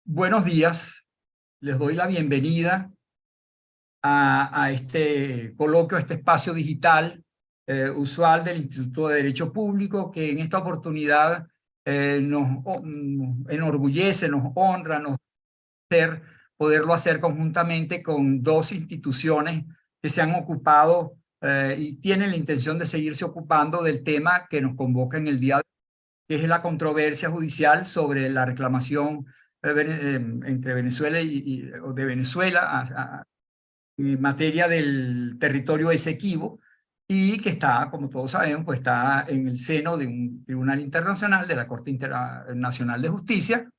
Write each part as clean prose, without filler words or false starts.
Buenos días, les doy la bienvenida a este coloquio, a este espacio digital usual del Instituto de Derecho Público, que en esta oportunidad nos enorgullece, nos honra, poderlo hacer conjuntamente con dos instituciones que se han ocupado y tienen la intención de seguirse ocupando del tema que nos convoca en el día de hoy, que es la controversia judicial sobre la reclamación entre Venezuela o de Venezuela en materia del territorio Esequibo, y que está, como todos sabemos, pues está en el seno de un tribunal internacional, de la Corte Internacional de Justicia,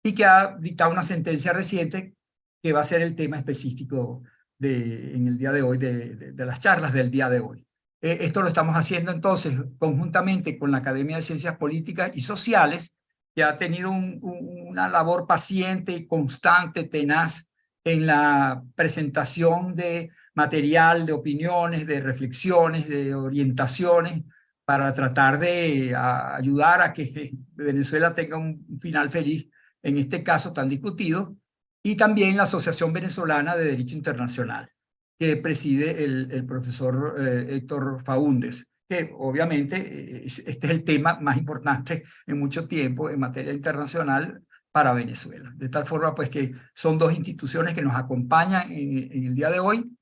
y que ha dictado una sentencia reciente que va a ser el tema específico en el día de hoy, de las charlas del día de hoy. Esto lo estamos haciendo entonces conjuntamente con la Academia de Ciencias Políticas y Sociales, que ha tenido una labor paciente y constante, tenaz, en la presentación de material, de opiniones, de reflexiones, de orientaciones, para tratar de ayudar a que Venezuela tenga un final feliz en este caso tan discutido, y también la Asociación Venezolana de Derecho Internacional, que preside el profesor Héctor Faúndez, que obviamente este es el tema más importante en mucho tiempo en materia internacional para Venezuela. De tal forma, pues, que son dos instituciones que nos acompañan en el día de hoy,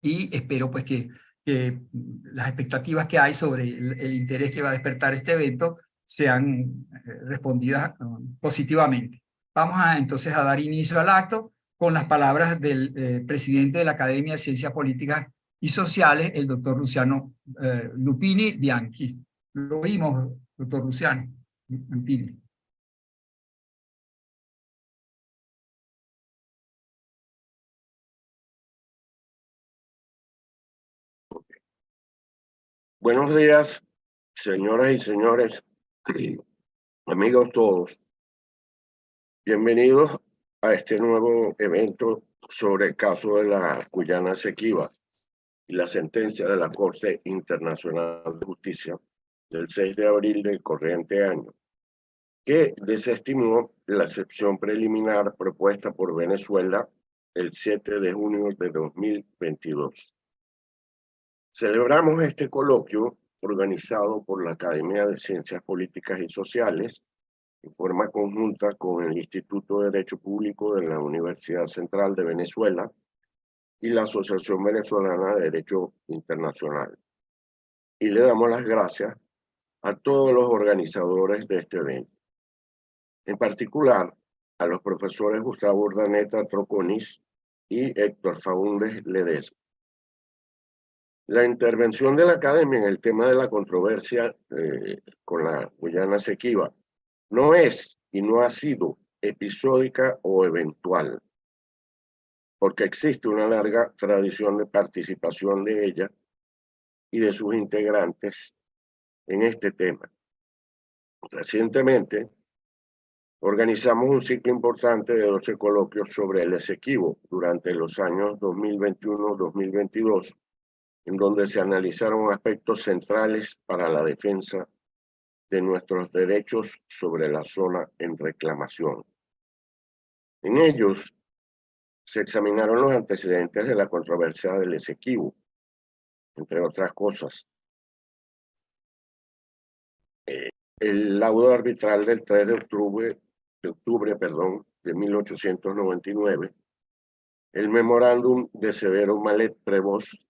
y espero, pues, que las expectativas que hay sobre el interés que va a despertar este evento sean respondidas positivamente. Entonces a dar inicio al acto con las palabras del presidente de la Academia de Ciencias Políticas y Sociales, el doctor Luciano Lupini Bianchi. Lo oímos, doctor Luciano Lupini. Buenos días, señoras y señores, amigos todos. Bienvenidos a este nuevo evento sobre el caso de la Guyana Esequiba y la sentencia de la Corte Internacional de Justicia del 6 de abril del corriente año, que desestimó la excepción preliminar propuesta por Venezuela el 7 de junio de 2022. Celebramos este coloquio organizado por la Academia de Ciencias Políticas y Sociales en forma conjunta con el Instituto de Derecho Público de la Universidad Central de Venezuela y la Asociación Venezolana de Derecho Internacional. Y le damos las gracias a todos los organizadores de este evento. En particular, a los profesores Gustavo Urdaneta Troconis y Héctor Faúndez Ledesma. La intervención de la Academia en el tema de la controversia con la Guyana Esequiba no es y no ha sido episódica o eventual, porque existe una larga tradición de participación de ella y de sus integrantes en este tema. Recientemente, organizamos un ciclo importante de 12 coloquios sobre el Esequibo durante los años 2021-2022, en donde se analizaron aspectos centrales para la defensa de nuestros derechos sobre la zona en reclamación. En ellos se examinaron los antecedentes de la controversia del Esequibo, entre otras cosas. El laudo arbitral del 3 de octubre, de 1899, el memorándum de Severo Malet Prevost,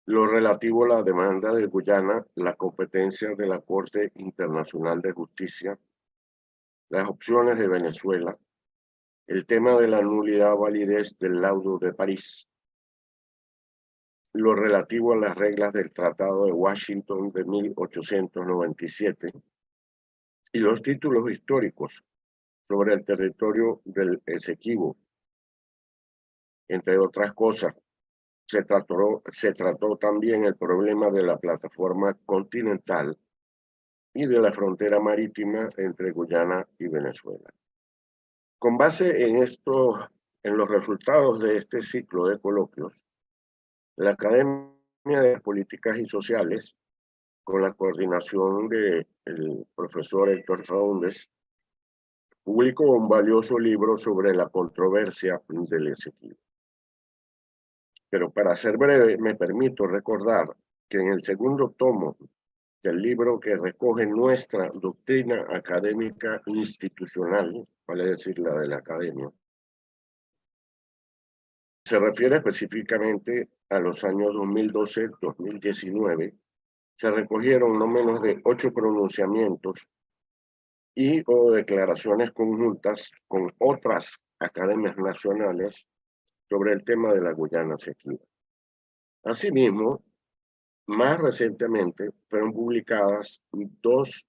lo relativo a la demanda de Guyana, la competencia de la Corte Internacional de Justicia, las opciones de Venezuela, el tema de la nulidad o validez del laudo de París, lo relativo a las reglas del Tratado de Washington de 1897 y los títulos históricos sobre el territorio del Esequibo. Entre otras cosas, se trató también el problema de la plataforma continental y de la frontera marítima entre Guyana y Venezuela. Con base en los resultados de este ciclo de coloquios, la Academia de Políticas y Sociales, con la coordinación del profesor Héctor Faúndez, publicó un valioso libro sobre la controversia del Esequibo. Pero para ser breve, me permito recordar que en el segundo tomo del libro que recoge nuestra doctrina académica institucional, vale decir la de la academia, se refiere específicamente a los años 2012-2019, se recogieron no menos de 8 pronunciamientos y o declaraciones conjuntas con otras academias nacionales sobre el tema de la Guyana Esequiba. Asimismo, más recientemente fueron publicadas 2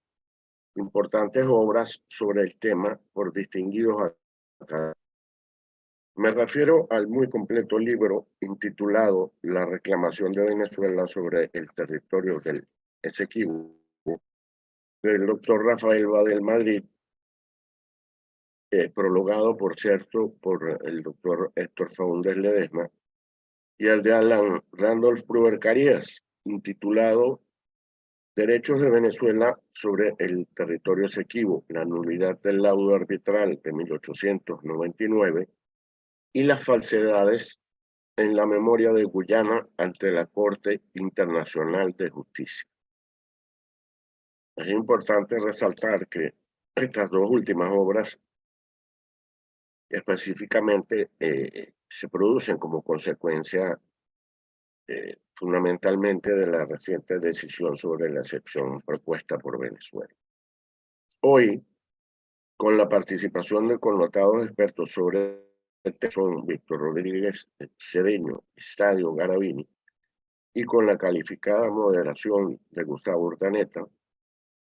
importantes obras sobre el tema por distinguidos académicos. Me refiero al muy completo libro intitulado La reclamación de Venezuela sobre el territorio del Esequibo, del doctor Rafael Badel Madrid, prologado, por cierto, por el doctor Héctor Faúndez Ledesma, y el de Alan Randolph Pruber Carías, intitulado Derechos de Venezuela sobre el territorio Esequibo, la nulidad del laudo arbitral de 1899 y las falsedades en la memoria de Guyana ante la Corte Internacional de Justicia. Es importante resaltar que estas 2 últimas obras específicamente se producen como consecuencia fundamentalmente de la reciente decisión sobre la excepción propuesta por Venezuela. Hoy, con la participación de connotados expertos sobre el tema, son Víctor Rodríguez Cedeño y Sadio Garavini, y con la calificada moderación de Gustavo Urdaneta,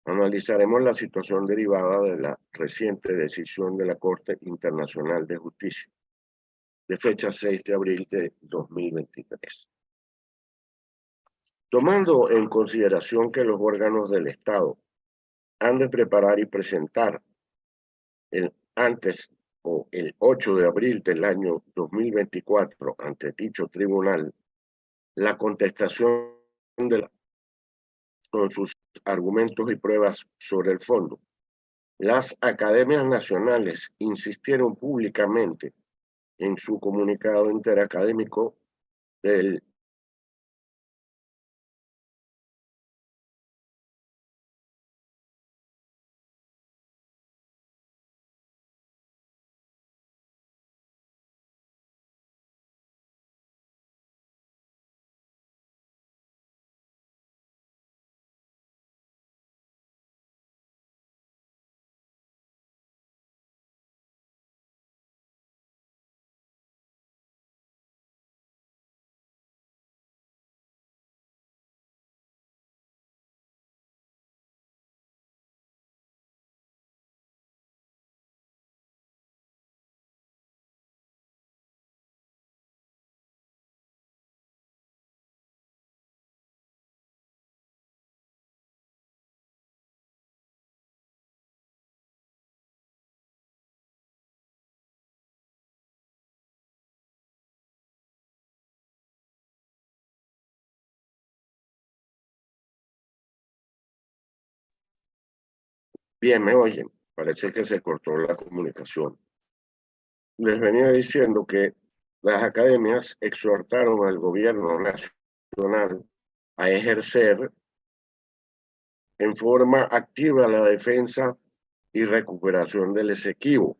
analizaremos la situación derivada de la reciente decisión de la Corte Internacional de Justicia, de fecha 6 de abril de 2023. Tomando en consideración que los órganos del Estado han de preparar y presentar el 8 de abril del año 2024 ante dicho tribunal la contestación con sus argumentos y pruebas sobre el fondo, las academias nacionales insistieron públicamente en su comunicado interacadémico del Bien, me oyen, parece que se cortó la comunicación. Les venía diciendo que las academias exhortaron al gobierno nacional a ejercer en forma activa la defensa y recuperación del Esequibo.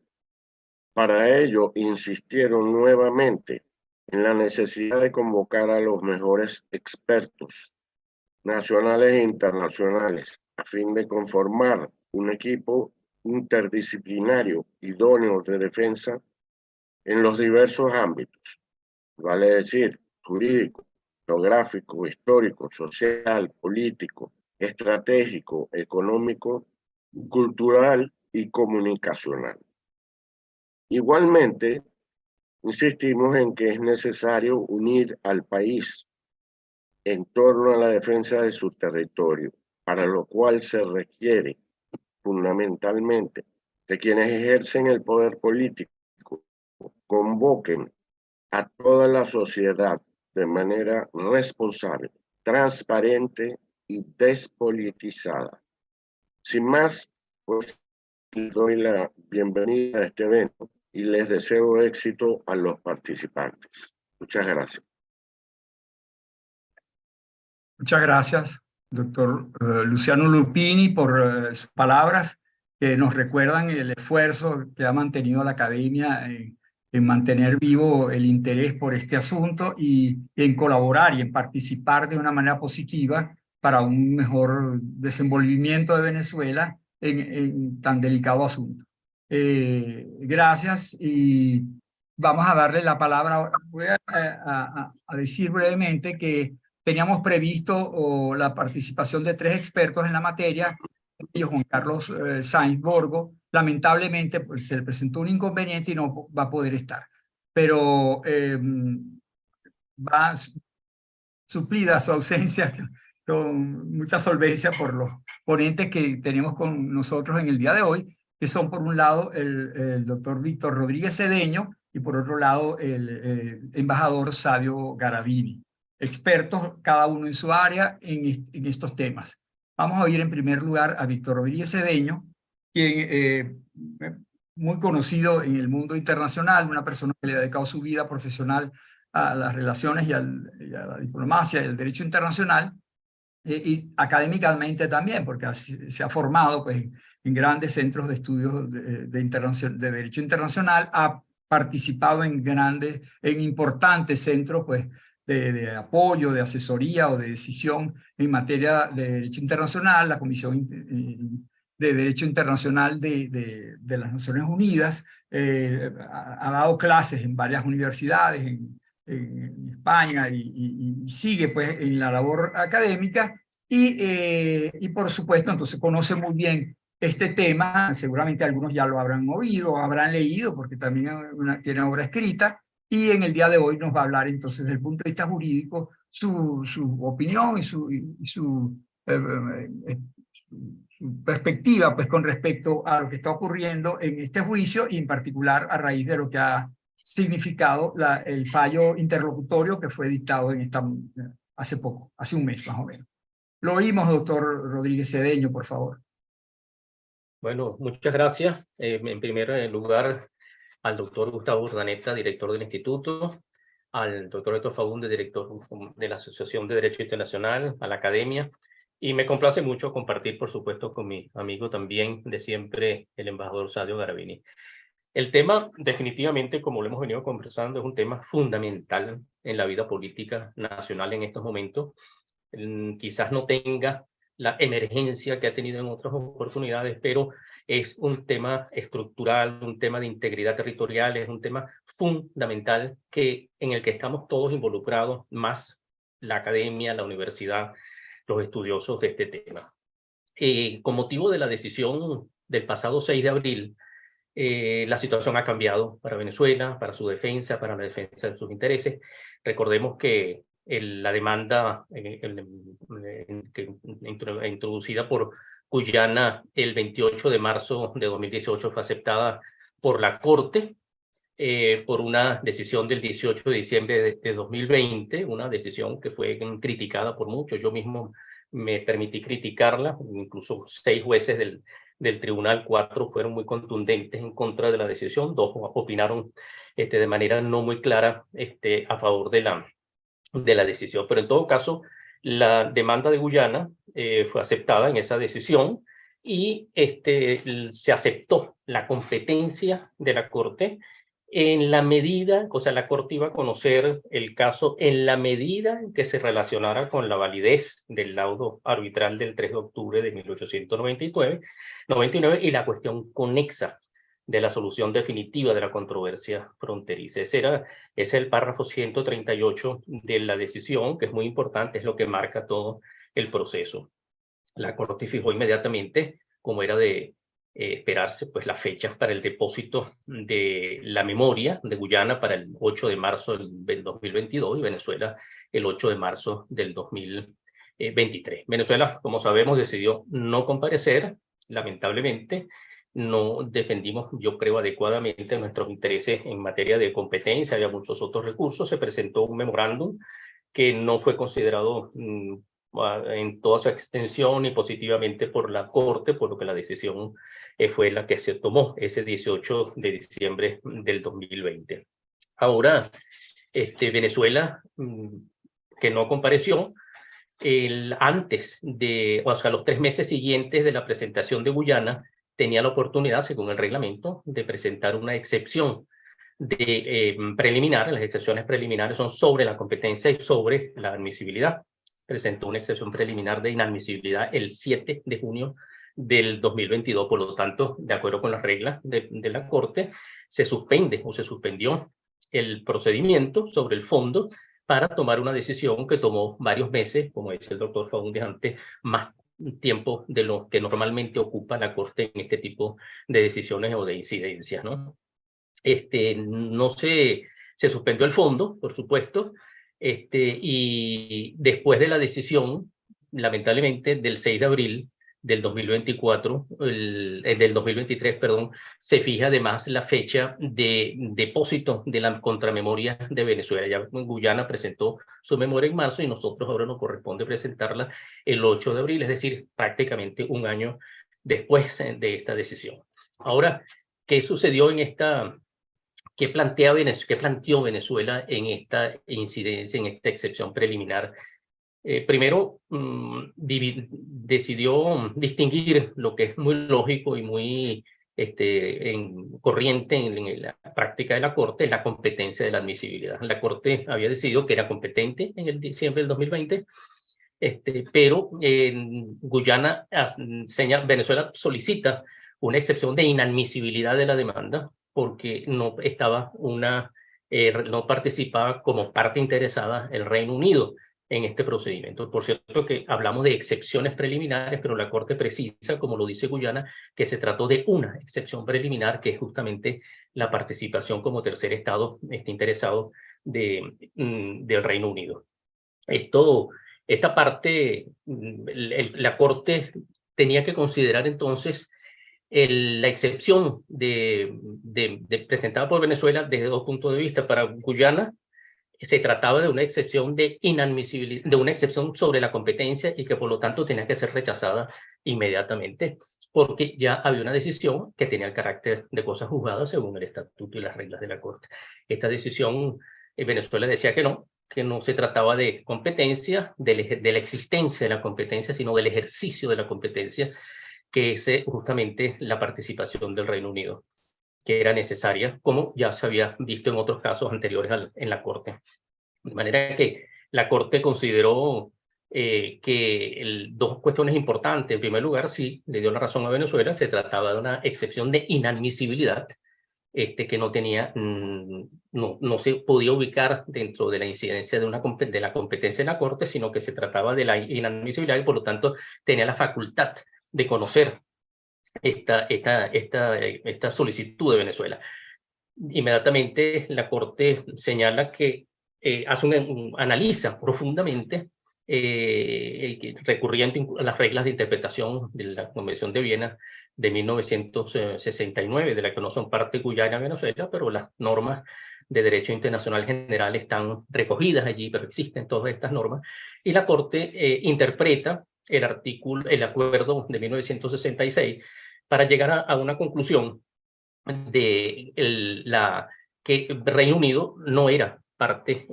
Para ello, insistieron nuevamente en la necesidad de convocar a los mejores expertos nacionales e internacionales a fin de conformar un equipo interdisciplinario idóneo de defensa en los diversos ámbitos, vale decir, jurídico, geográfico, histórico, social, político, estratégico, económico, cultural y comunicacional. Igualmente, insistimos en que es necesario unir al país en torno a la defensa de su territorio, para lo cual se requiere fundamentalmente que quienes ejercen el poder político convoquen a toda la sociedad de manera responsable, transparente y despolitizada. Sin más, pues Les doy la bienvenida a este evento y les deseo éxito a los participantes. Muchas gracias. Muchas gracias, doctor Luciano Lupini, por sus palabras que nos recuerdan el esfuerzo que ha mantenido la academia en mantener vivo el interés por este asunto y en colaborar y en participar de una manera positiva para un mejor desenvolvimiento de Venezuela en tan delicado asunto. Gracias y vamos a darle la palabra. Voy a decir brevemente que teníamos previsto la participación de 3 expertos en la materia, ellos Juan Carlos Sainz Borgo. Lamentablemente pues, se le presentó un inconveniente y no va a poder estar, pero va suplida su ausencia con mucha solvencia por los ponentes que tenemos con nosotros en el día de hoy, que son por un lado el doctor Víctor Rodríguez Cedeño y por otro lado el embajador Sadio Garavini, expertos cada uno en su área en estos temas. Vamos a oír en primer lugar a Víctor Rodríguez Cedeño, quien muy conocido en el mundo internacional, una persona que le ha dedicado su vida profesional a las relaciones y a la diplomacia y al derecho internacional, y académicamente también, porque se ha formado pues, en grandes centros de estudios de derecho internacional, ha participado en importantes centros pues, de apoyo, de asesoría o de decisión en materia de derecho internacional, la Comisión de Derecho Internacional de las Naciones Unidas, ha dado clases en varias universidades, en España y sigue pues en la labor académica y por supuesto entonces conoce muy bien este tema, seguramente algunos ya lo habrán oído, habrán leído porque también tiene obra escrita y en el día de hoy nos va a hablar entonces desde el punto de vista jurídico su opinión y su perspectiva pues con respecto a lo que está ocurriendo en este juicio y en particular a raíz de lo que ha significado el fallo interlocutorio que fue dictado hace poco, hace un mes más o menos. Lo oímos, doctor Rodríguez Cedeño, por favor. Bueno, muchas gracias. En primer lugar, al doctor Gustavo Urdaneta, director del instituto, al doctor Héctor Faúnde, director de la Asociación de Derecho Internacional, a la academia, y me complace mucho compartir, por supuesto, con mi amigo también de siempre, el embajador Sadio Garavini. El tema, definitivamente, como lo hemos venido conversando, es un tema fundamental en la vida política nacional en estos momentos. Quizás no tenga la emergencia que ha tenido en otras oportunidades, pero es un tema estructural, un tema de integridad territorial, es un tema fundamental en el que estamos todos involucrados, más la academia, la universidad, los estudiosos de este tema. Con motivo de la decisión del pasado 6 de abril, la situación ha cambiado para Venezuela, para su defensa, para la defensa de sus intereses. Recordemos que la demanda introducida por Guyana el 28 de marzo de 2018 fue aceptada por la Corte por una decisión del 18 de diciembre de 2020, una decisión que fue criticada por muchos. Yo mismo me permití criticarla, incluso 6 jueces del tribunal, 4 fueron muy contundentes en contra de la decisión, 2 opinaron de manera no muy clara a favor de la decisión. Pero en todo caso, la demanda de Guyana fue aceptada en esa decisión y se aceptó la competencia de la Corte en la medida, o sea, la Corte iba a conocer el caso en la medida en que se relacionara con la validez del laudo arbitral del 3 de octubre de 1899 y la cuestión conexa de la solución definitiva de la controversia fronteriza. Ese es el párrafo 138 de la decisión, que es muy importante, es lo que marca todo el proceso. La Corte fijó inmediatamente, como era de esperarse, pues las fechas para el depósito de la memoria de Guyana para el 8 de marzo del 2022 y Venezuela el 8 de marzo del 2023. Venezuela, como sabemos, decidió no comparecer, lamentablemente. No defendimos, yo creo, adecuadamente nuestros intereses en materia de competencia, había muchos otros recursos, se presentó un memorándum que no fue considerado en toda su extensión y positivamente por la Corte, por lo que la decisión fue la que se tomó ese 18 de diciembre del 2020. Ahora, Venezuela, que no compareció, antes de, o sea, los 3 meses siguientes de la presentación de Guyana, tenía la oportunidad, según el reglamento, de presentar una excepción preliminar. Las excepciones preliminares son sobre la competencia y sobre la admisibilidad. Presentó una excepción preliminar de inadmisibilidad el 7 de junio del 2022. Por lo tanto, de acuerdo con las reglas de la Corte, se suspende o se suspendió el procedimiento sobre el fondo para tomar una decisión que tomó varios meses, como decía el doctor Faúndez antes, más tiempo de lo que normalmente ocupa la Corte en este tipo de decisiones o de incidencias, ¿no? No se suspendió el fondo, por supuesto, y después de la decisión, lamentablemente, del 6 de abril del 2024, del 2023, perdón, se fija además la fecha de depósito de la contramemoria de Venezuela. Ya Guyana presentó su memoria en marzo y nosotros ahora nos corresponde presentarla el 8 de abril, es decir, prácticamente un año después de esta decisión. Ahora, ¿qué sucedió en esta... ¿Qué planteó Venezuela en esta incidencia, en esta excepción preliminar? Primero, decidió distinguir lo que es muy lógico y muy corriente en la práctica de la Corte, la competencia de la admisibilidad. La Corte había decidido que era competente en el diciembre del 2020, pero en Guyana, Venezuela solicita una excepción de inadmisibilidad de la demanda porque no participaba como parte interesada el Reino Unido en este procedimiento. Por cierto que hablamos de excepciones preliminares, pero la Corte precisa, como lo dice Guyana, que se trató de una excepción preliminar, que es justamente la participación como tercer Estado interesado del Reino Unido. Esta parte, la Corte tenía que considerar entonces la excepción presentada por Venezuela desde 2 puntos de vista. Para Guyana se trataba de una excepción de inadmisibilidad, de una excepción sobre la competencia y que por lo tanto tenía que ser rechazada inmediatamente porque ya había una decisión que tenía el carácter de cosa juzgada según el estatuto y las reglas de la Corte. Esta decisión, Venezuela decía que no se trataba de competencia, de la existencia de la competencia, sino del ejercicio de la competencia, que es justamente la participación del Reino Unido, que era necesaria, como ya se había visto en otros casos anteriores en la Corte. De manera que la Corte consideró que 2 cuestiones importantes. En primer lugar, sí, le dio la razón a Venezuela, se trataba de una excepción de inadmisibilidad, que no se podía ubicar dentro de la incidencia de la competencia de la Corte, sino que se trataba de la inadmisibilidad y por lo tanto tenía la facultad de conocer esta solicitud de Venezuela. Inmediatamente la Corte señala que analiza profundamente, recurriendo a las reglas de interpretación de la Convención de Viena de 1969, de la que no son parte Guyana y Venezuela, pero las normas de derecho internacional general están recogidas allí, pero existen todas estas normas, y la Corte interpreta el acuerdo de 1966 para llegar a una conclusión de que el Reino Unido no era parte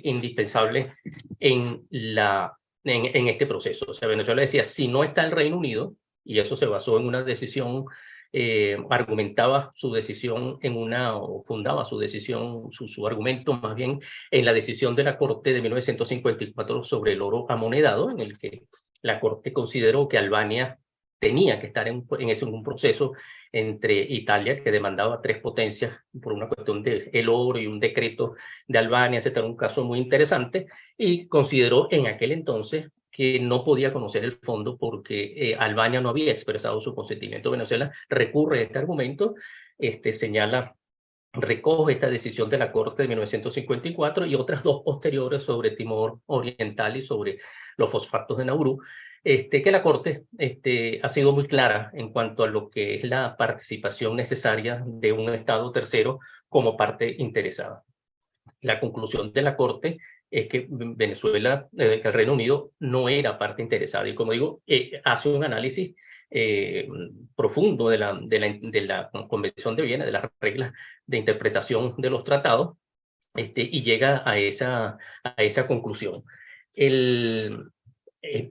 indispensable en este proceso. O sea, Venezuela decía, si no está el Reino Unido, y eso se basó en una decisión, argumentaba su decisión o fundaba su decisión, su argumento más bien en la decisión de la Corte de 1954 sobre el oro amonedado, en el que la Corte consideró que Albania tenía que estar en un proceso entre Italia, que demandaba 3 potencias por una cuestión del oro y un decreto de Albania, etcétera, un caso muy interesante, y consideró en aquel entonces que no podía conocer el fondo porque Albania no había expresado su consentimiento. Venezuela recurre a este argumento, recoge esta decisión de la Corte de 1954 y otras 2 posteriores sobre Timor Oriental y sobre los fosfatos de Nauru, que la Corte ha sido muy clara en cuanto a lo que es la participación necesaria de un Estado tercero como parte interesada. La conclusión de la Corte es que Venezuela, que el Reino Unido no era parte interesada. Y como digo, hace un análisis profundo de la Convención de Viena, de las reglas de interpretación de los tratados, y llega a esa conclusión. Es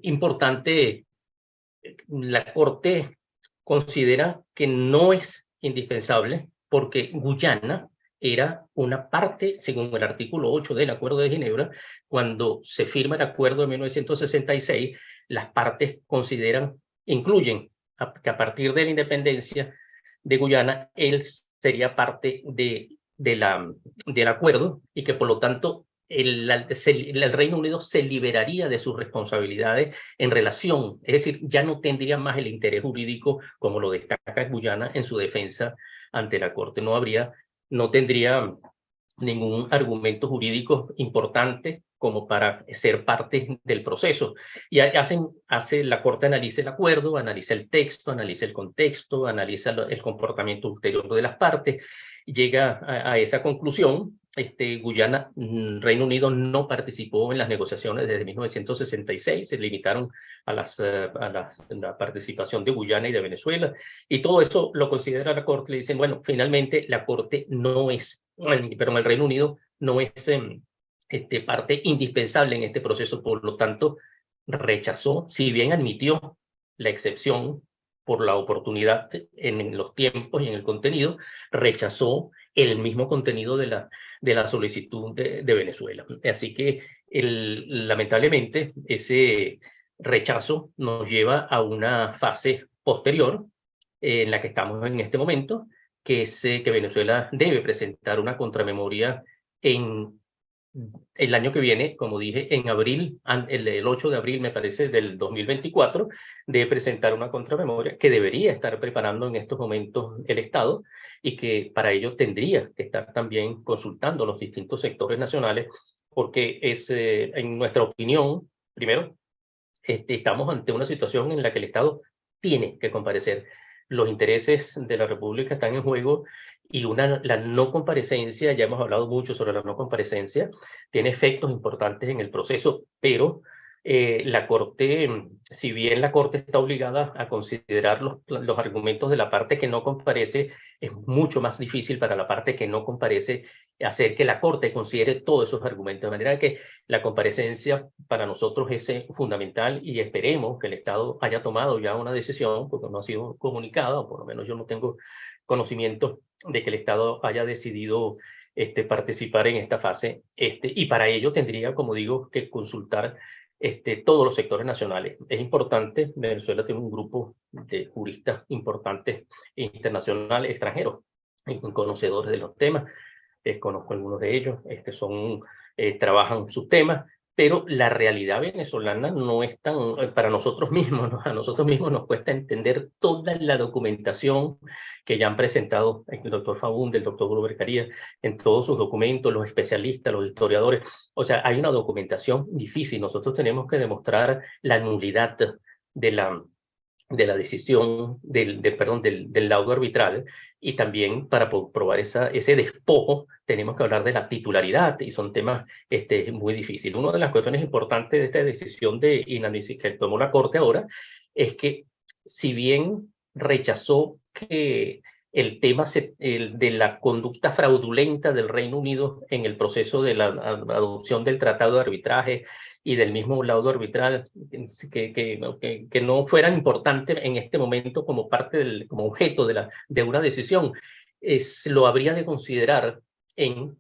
importante, la Corte considera que no es indispensable porque Guyana era una parte, según el artículo 8 del Acuerdo de Ginebra. Cuando se firma el acuerdo de 1966, las partes incluyen que a partir de la independencia de Guyana, él sería parte del acuerdo y que por lo tanto el Reino Unido se liberaría de sus responsabilidades en relación, es decir, ya no tendría más el interés jurídico, como lo destaca Guyana en su defensa ante la Corte. No tendría ningún argumento jurídico importante como para ser parte del proceso. Y la Corte analiza el acuerdo, analiza el texto, analiza el contexto, analiza el comportamiento ulterior de las partes, llega a esa conclusión. Guyana, Reino Unido no participó en las negociaciones desde 1966, se limitaron a la participación de Guyana y de Venezuela, y todo eso lo considera la Corte. Le dicen, bueno, finalmente la Corte el Reino Unido no es parte indispensable en este proceso, por lo tanto rechazó, si bien admitió la excepción por la oportunidad en los tiempos y en el contenido, rechazó el mismo contenido de la solicitud de Venezuela. Así que lamentablemente ese rechazo nos lleva a una fase posterior en la que estamos en este momento, que es que Venezuela debe presentar una contramemoria en el año que viene, como dije, en abril, el 8 de abril, me parece, del 2024, debe presentar una contramemoria que debería estar preparando en estos momentos el Estado y que para ello tendría que estar también consultando los distintos sectores nacionales, porque en nuestra opinión, primero, estamos ante una situación en la que el Estado tiene que comparecer. Los intereses de la República están en juego y la no comparecencia, ya hemos hablado mucho sobre la no comparecencia, tiene efectos importantes en el proceso, pero la Corte, si bien la Corte está obligada a considerar los argumentos de la parte que no comparece, es mucho más difícil para la parte que no comparece hacer que la Corte considere todos esos argumentos, de manera que la comparecencia para nosotros es fundamental y esperemos que el Estado haya tomado ya una decisión, porque no ha sido comunicada, o por lo menos yo no tengo conocimiento de que el Estado haya decidido participar en esta fase, y para ello tendría, como digo, que consultar todos los sectores nacionales. Es importante, Venezuela tiene un grupo de juristas importantes internacionales, extranjeros, conocedores de los temas. Conozco algunos de ellos, trabajan sus temas, pero la realidad venezolana no es tan, para nosotros mismos, ¿no? A nosotros mismos nos cuesta entender toda la documentación que ya han presentado el doctor Faúndez, el doctor Gruber Carías, en todos sus documentos, los especialistas, los historiadores. O sea, hay una documentación difícil. Nosotros tenemos que demostrar la nulidad de la decisión, del laudo arbitral, y también para probar ese despojo tenemos que hablar de la titularidad, y son temas muy difíciles. Una de las cuestiones importantes de esta decisión de inadmisibilidad que tomó la Corte ahora es que, si bien rechazó que el tema de la conducta fraudulenta del Reino Unido en el proceso de la adopción del tratado de arbitraje y del mismo laudo arbitral, que no fueran importantes en este momento como parte como objeto de una decisión, lo habría de considerar en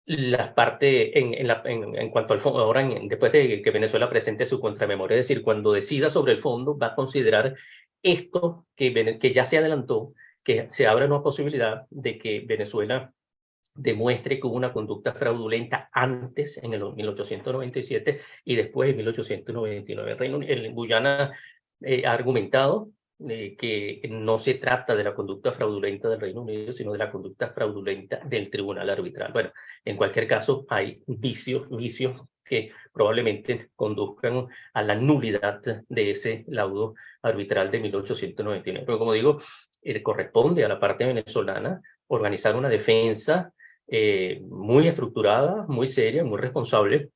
las partes, en cuanto al fondo, ahora después de que Venezuela presente su contramemoria, es decir, cuando decida sobre el fondo, va a considerar esto que ya se adelantó, que se abra una posibilidad de que Venezuela demuestre que hubo una conducta fraudulenta antes, en el 1897, y después en 1899. El Guyana ha argumentado que no se trata de la conducta fraudulenta del Reino Unido, sino de la conducta fraudulenta del tribunal arbitral. Bueno, en cualquier caso, hay vicios que probablemente conduzcan a la nulidad de ese laudo arbitral de 1899. Pero como digo, corresponde a la parte venezolana organizar una defensa muy estructurada, muy seria, muy responsable,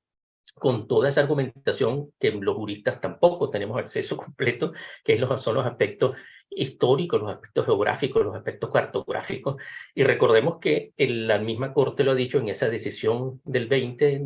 con toda esa argumentación que los juristas tampoco tenemos acceso completo, que son los aspectos históricos, los aspectos geográficos, los aspectos cartográficos. Y recordemos que la misma Corte lo ha dicho en esa decisión del 20,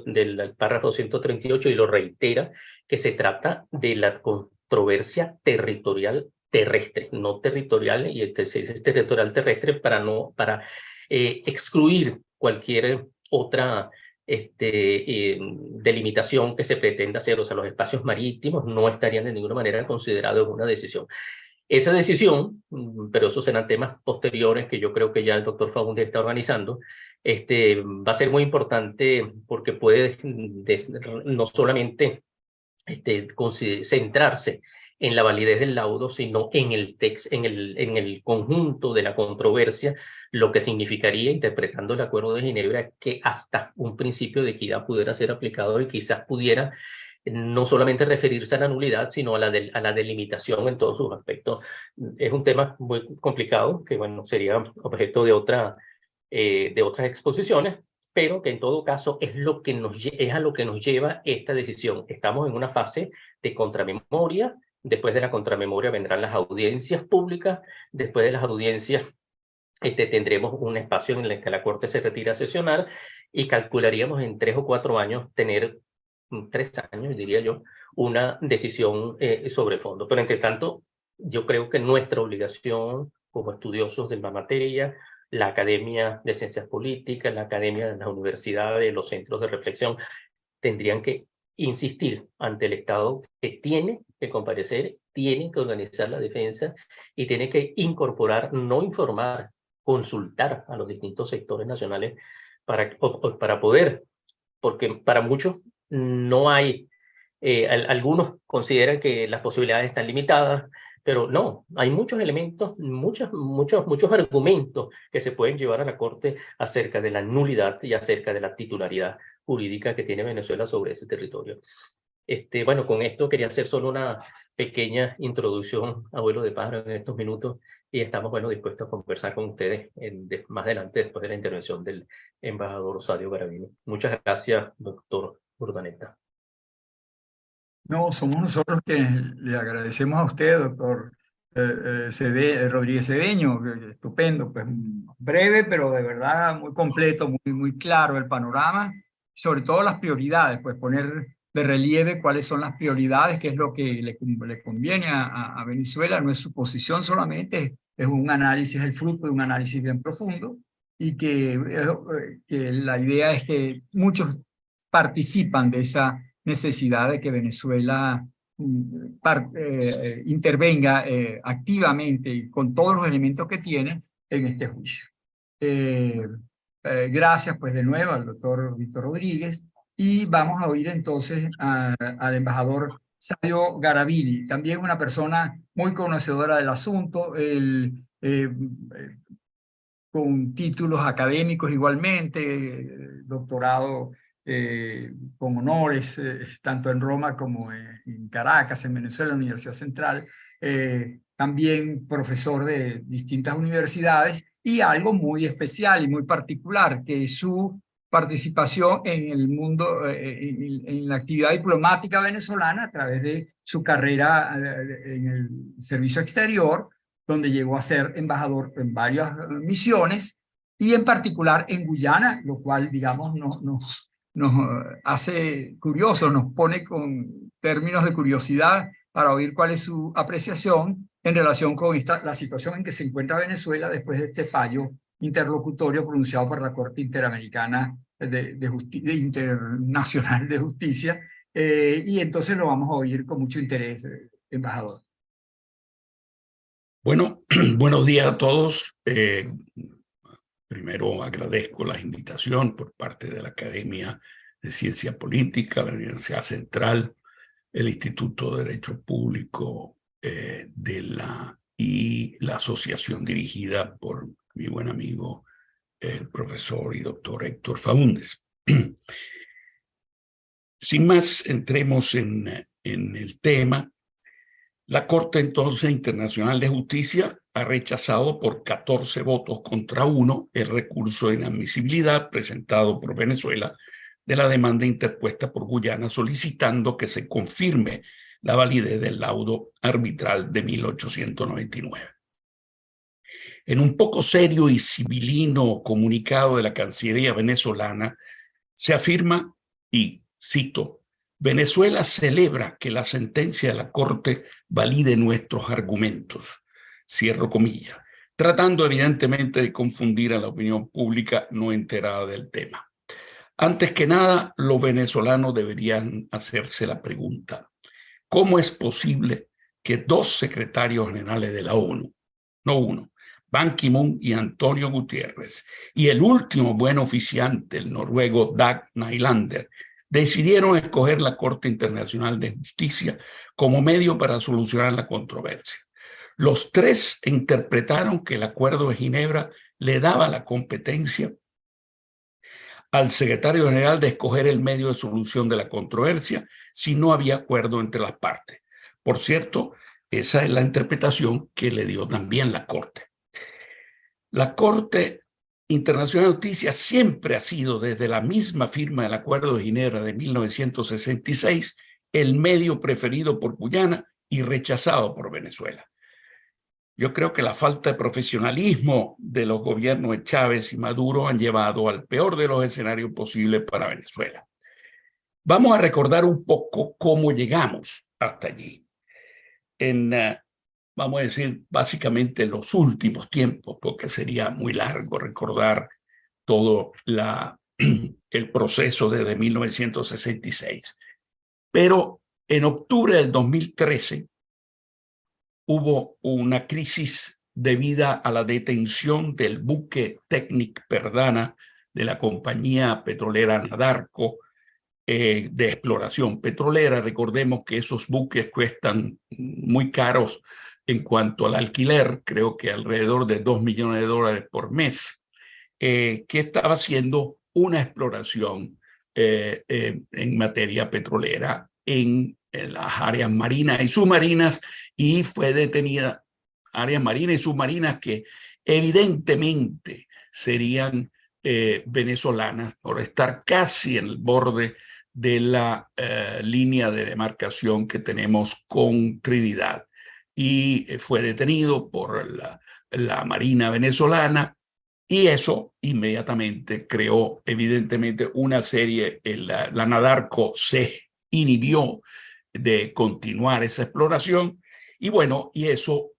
del párrafo 138, y lo reitera, que se trata de la controversia territorial terrestre, no territorial, y se dice territorial terrestre para excluir cualquier otra delimitación que se pretenda hacer. O sea, los espacios marítimos no estarían de ninguna manera considerados en una decisión. Esa decisión, pero esos serán temas posteriores que yo creo que ya el doctor Faúndez está organizando, va a ser muy importante porque puede no solamente centrarse en la validez del laudo, sino en el conjunto de la controversia, lo que significaría, interpretando el Acuerdo de Ginebra, que hasta un principio de equidad pudiera ser aplicado y quizás pudiera no solamente referirse a la nulidad, sino a la delimitación en todos sus aspectos. Es un tema muy complicado, que bueno, sería objeto de otras exposiciones, pero que en todo caso es a lo que nos lleva esta decisión. Estamos en una fase de contramemoria. Después de la contramemoria vendrán las audiencias públicas. Después de las audiencias tendremos un espacio en el que la Corte se retira a sesionar, y calcularíamos en 3 o 4 años tener, 3 años diría yo, una decisión sobre fondo. Pero entre tanto, yo creo que nuestra obligación como estudiosos de la materia, la Academia de Ciencias Políticas, la Academia de las universidades, los centros de reflexión, tendrían que insistir ante el Estado que tiene que comparecer, tiene que organizar la defensa y tiene que incorporar, no informar, consultar a los distintos sectores nacionales para poder, porque para muchos no hay, algunos consideran que las posibilidades están limitadas, pero no, hay muchos elementos, muchos argumentos que se pueden llevar a la Corte acerca de la nulidad y acerca de la titularidad jurídica que tiene Venezuela sobre ese territorio. Bueno, con esto quería hacer solo una pequeña introducción a vuelo de pájaro en estos minutos, y estamos, bueno, dispuestos a conversar con ustedes más adelante, después de la intervención del embajador Osadio Garavini. Muchas gracias, doctor Urdaneta. No, somos nosotros quienes le agradecemos a usted, doctor Rodríguez Cedeño, estupendo, pues breve, pero de verdad muy completo, muy claro el panorama, sobre todo las prioridades, pues poner de relieve cuáles son las prioridades, qué es lo que le conviene a Venezuela. No es su posición solamente, es un análisis, el fruto de un análisis bien profundo, y que la idea es que muchos participan de esa necesidad de que Venezuela intervenga activamente y con todos los elementos que tiene en este juicio. Gracias pues de nuevo al doctor Víctor Rodríguez, y vamos a oír entonces al embajador Osadio Garavini, también una persona muy conocedora del asunto, con títulos académicos igualmente, doctorado con honores, tanto en Roma como en Caracas, en Venezuela, en la Universidad Central, también profesor de distintas universidades, y algo muy especial y muy particular, que es su participación en el mundo, en la actividad diplomática venezolana a través de su carrera en el servicio exterior, donde llegó a ser embajador en varias misiones, y en particular en Guyana, lo cual, digamos, nos hace curiosos, nos pone con términos de curiosidad para oír cuál es su apreciación en relación con la situación en que se encuentra Venezuela después de este fallo interlocutorio pronunciado por la Corte Interamericana Internacional de Justicia, y entonces lo vamos a oír con mucho interés, embajador. Bueno, buenos días a todos. Primero agradezco la invitación por parte de la Academia de Ciencia Política, la Universidad Central, el Instituto de Derecho Público y la asociación dirigida por mi buen amigo, el profesor y doctor Héctor Faúndez. Sin más, entremos en el tema. La Corte entonces Internacional de Justicia ha rechazado por 14 votos contra 1 el recurso de inadmisibilidad presentado por Venezuela de la demanda interpuesta por Guyana solicitando que se confirme la validez del laudo arbitral de 1899. En un poco serio y sibilino comunicado de la Cancillería venezolana se afirma, y cito, Venezuela celebra que la sentencia de la Corte valide nuestros argumentos, cierro comillas, tratando evidentemente de confundir a la opinión pública no enterada del tema. Antes que nada, los venezolanos deberían hacerse la pregunta, ¿cómo es posible que dos secretarios generales de la ONU, no uno, Ban Ki-moon y Antonio Gutiérrez, y el último buen oficiante, el noruego Dag Nylander, decidieron escoger la Corte Internacional de Justicia como medio para solucionar la controversia? Los tres interpretaron que el Acuerdo de Ginebra le daba la competencia al secretario general de escoger el medio de solución de la controversia si no había acuerdo entre las partes. Por cierto, esa es la interpretación que le dio también la Corte. La Corte Internacional de Justicia siempre ha sido, desde la misma firma del Acuerdo de Ginebra de 1966, el medio preferido por Guyana y rechazado por Venezuela. Yo creo que la falta de profesionalismo de los gobiernos de Chávez y Maduro han llevado al peor de los escenarios posibles para Venezuela. Vamos a recordar un poco cómo llegamos hasta allí. Vamos a decir, básicamente en los últimos tiempos, porque sería muy largo recordar todo el proceso desde 1966. Pero en octubre del 2013 hubo una crisis debida a la detención del buque Technip Perdana de la compañía petrolera Anadarko de exploración petrolera. Recordemos que esos buques cuestan muy caros en cuanto al alquiler, creo que alrededor de $2 millones por mes, que estaba haciendo una exploración en materia petrolera en las áreas marinas y submarinas, y fue detenida áreas marinas y submarinas que evidentemente serían venezolanas por estar casi en el borde de la línea de demarcación que tenemos con Trinidad. Y fue detenido por la Marina venezolana, y eso inmediatamente creó evidentemente una serie, la Anadarko se inhibió de continuar esa exploración, y bueno, y eso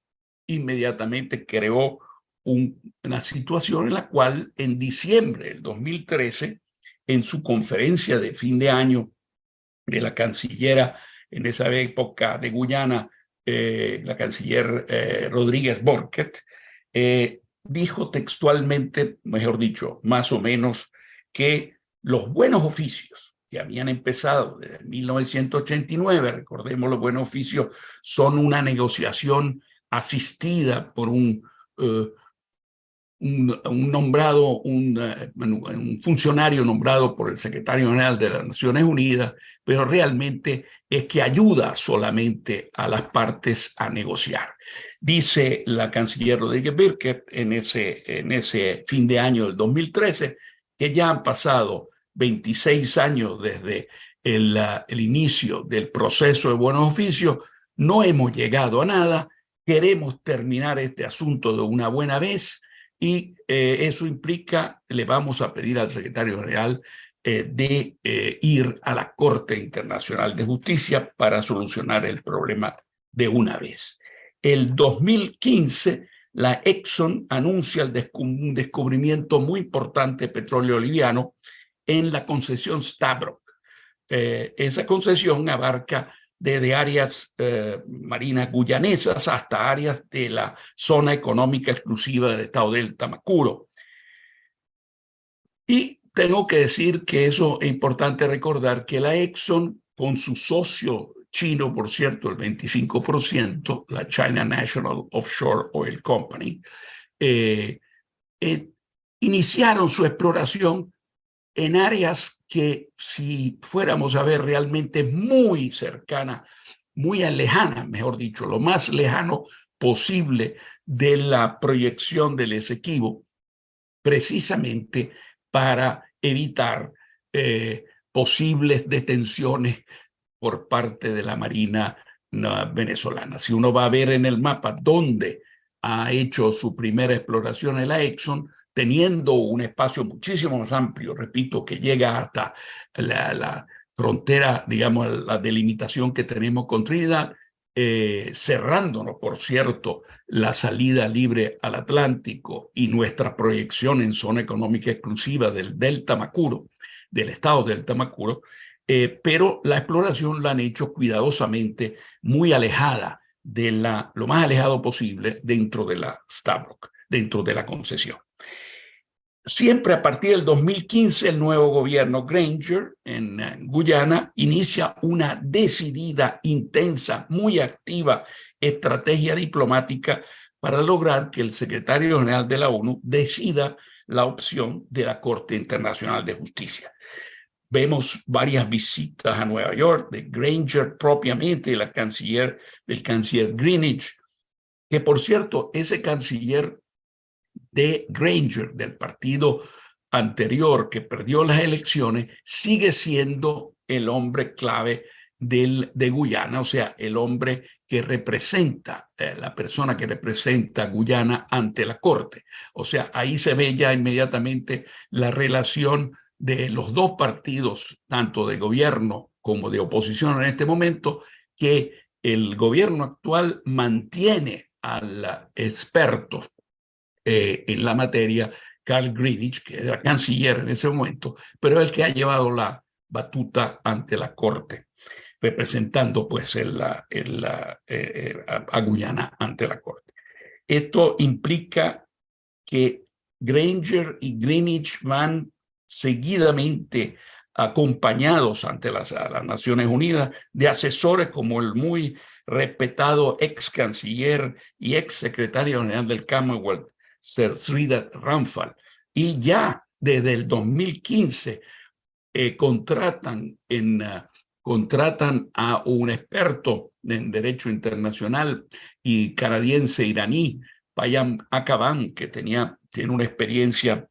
inmediatamente creó una situación en la cual en diciembre del 2013, en su conferencia de fin de año de la cancillera en esa época de Guyana, la canciller Rodríguez Borquet, dijo textualmente, mejor dicho, más o menos, que los buenos oficios que habían empezado desde 1989, recordemos, los buenos oficios son una negociación asistida por un funcionario nombrado por el secretario general de las Naciones Unidas, pero realmente es que ayuda solamente a las partes a negociar. Dice la canciller Rodríguez Borquet en ese fin de año del 2013 que ya han pasado 26 años desde el inicio del proceso de buenos oficios, no hemos llegado a nada, queremos terminar este asunto de una buena vez, y eso implica, le vamos a pedir al secretario general de ir a la Corte Internacional de Justicia para solucionar el problema de una vez. El 2015, la Exxon anuncia un descubrimiento muy importante de petróleo liviano en la concesión Stabroek. Esa concesión abarca desde áreas marinas guyanesas hasta áreas de la zona económica exclusiva del estado del Tamacuro. Y tengo que decir que eso es importante recordar, que la Exxon, con su socio chino, por cierto, el 25%, la China National Offshore Oil Company, iniciaron su exploración en áreas que, si fuéramos a ver, realmente muy cercana, muy lejana, mejor dicho, lo más lejano posible de la proyección del Esequibo, precisamente para evitar posibles detenciones por parte de la Marina venezolana. Si uno va a ver en el mapa dónde ha hecho su primera exploración en la Exxon, teniendo un espacio muchísimo más amplio, repito, que llega hasta la frontera, digamos, la delimitación que tenemos con Trinidad, cerrándonos, por cierto, la salida libre al Atlántico y nuestra proyección en zona económica exclusiva del Delta Macuro, del estado del Delta Macuro, pero la exploración la han hecho cuidadosamente, muy alejada de lo más alejado posible dentro de la Stabroek, dentro de la concesión. Siempre a partir del 2015, el nuevo gobierno Granger en Guyana inicia una decidida, intensa, muy activa estrategia diplomática para lograr que el secretario general de la ONU decida la opción de la Corte Internacional de Justicia. Vemos varias visitas a Nueva York de Granger propiamente, del canciller Greenidge, que por cierto, ese canciller de Granger, del partido anterior que perdió las elecciones, sigue siendo el hombre clave de Guyana, o sea, el hombre que representa, la persona que representa a Guyana ante la Corte. O sea, ahí se ve ya inmediatamente la relación de los dos partidos, tanto de gobierno como de oposición en este momento, que el gobierno actual mantiene al experto en la materia, Carl Greenidge, que era canciller en ese momento, pero el que ha llevado la batuta ante la Corte, representando pues a Guyana ante la Corte. Esto implica que Granger y Greenidge van seguidamente acompañados ante las Naciones Unidas de asesores como el muy respetado ex canciller y ex secretario general del Commonwealth, Sir Sridhar Ramphal, y ya desde el 2015 contratan a un experto en derecho internacional y canadiense-iraní, Payam Akhavan, que tiene una experiencia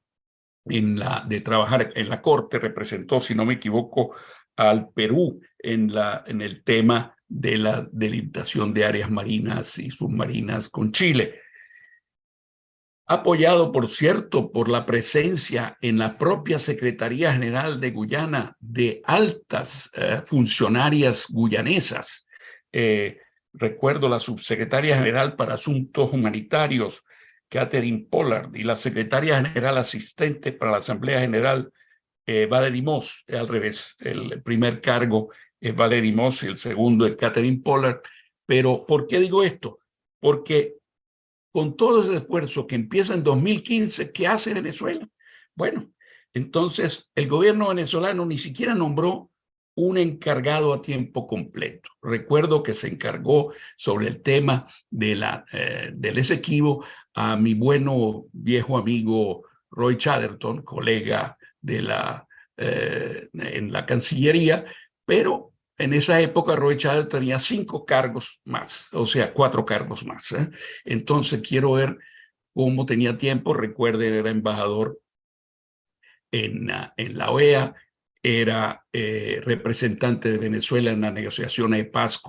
de trabajar en la Corte, representó, si no me equivoco, al Perú en el tema de la delimitación de áreas marinas y submarinas con Chile. Apoyado, por cierto, por la presencia en la propia Secretaría General de Guyana de altas funcionarias guyanesas. Recuerdo la subsecretaria general para Asuntos Humanitarios, Catherine Pollard, y la secretaria general asistente para la Asamblea General, Valerie Moss, al revés, el primer cargo es Valerie Moss y el segundo es Catherine Pollard. Pero, ¿por qué digo esto? Porque con todo ese esfuerzo que empieza en 2015, ¿qué hace Venezuela? Bueno, entonces el gobierno venezolano ni siquiera nombró un encargado a tiempo completo. Recuerdo que se encargó sobre el tema del Esequibo a mi bueno viejo amigo Roy Chatterton, colega en la Cancillería, pero en esa época Roy Chatterton tenía 5 cargos más, o sea, 4 cargos más. Entonces quiero ver cómo tenía tiempo. Recuerden, era embajador en la OEA, era representante de Venezuela en la negociación de paz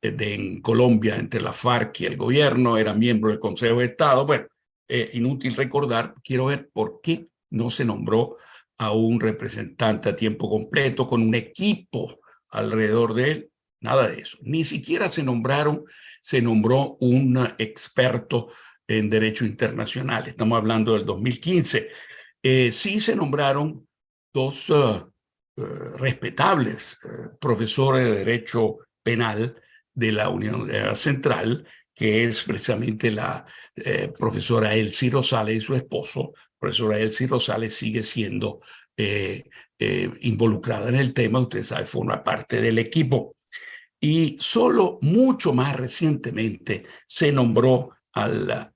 en Colombia entre la FARC y el gobierno, era miembro del Consejo de Estado. Bueno, inútil recordar, quiero ver por qué no se nombró a un representante a tiempo completo con un equipo alrededor de él. Nada de eso. Ni siquiera se nombró un experto en derecho internacional. Estamos hablando del 2015. Sí se nombraron 2 respetables profesores de derecho penal de la Universidad Central, que es precisamente la profesora Elsie Rosales y su esposo. Profesora Elsie Rosales sigue siendo involucrada en el tema, usted sabe, forma parte del equipo. Y solo mucho más recientemente se nombró al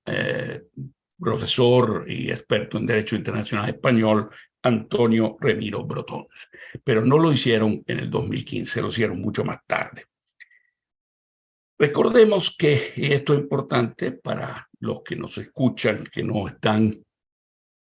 profesor y experto en Derecho Internacional Español, Antonio Remiro Brotons. Pero no lo hicieron en el 2015, lo hicieron mucho más tarde. Recordemos que, y esto es importante para los que nos escuchan, que no están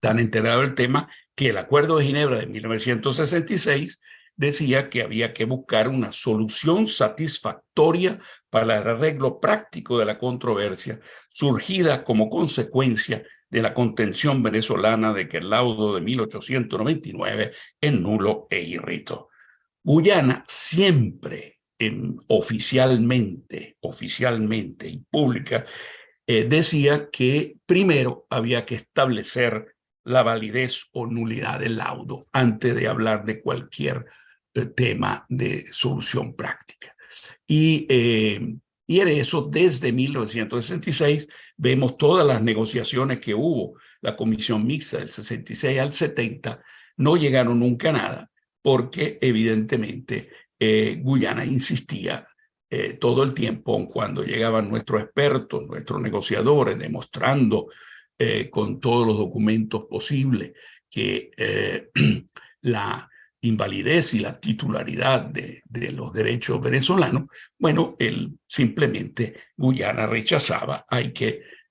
tan enterados del tema, que el Acuerdo de Ginebra de 1966 decía que había que buscar una solución satisfactoria para el arreglo práctico de la controversia, surgida como consecuencia de la contención venezolana de que el laudo de 1899 es nulo e irrito. Guyana siempre, oficialmente y pública, decía que primero había que establecer la validez o nulidad del laudo antes de hablar de cualquier tema de solución práctica. Y en eso, desde 1966, vemos todas las negociaciones que hubo. La comisión mixta del 66 al 70 no llegaron nunca a nada, porque evidentemente Guyana insistía todo el tiempo cuando llegaban nuestros expertos, nuestros negociadores, demostrando con todos los documentos posibles que la invalidez y la titularidad de los derechos venezolanos, bueno, él simplemente, Guyana rechazaba,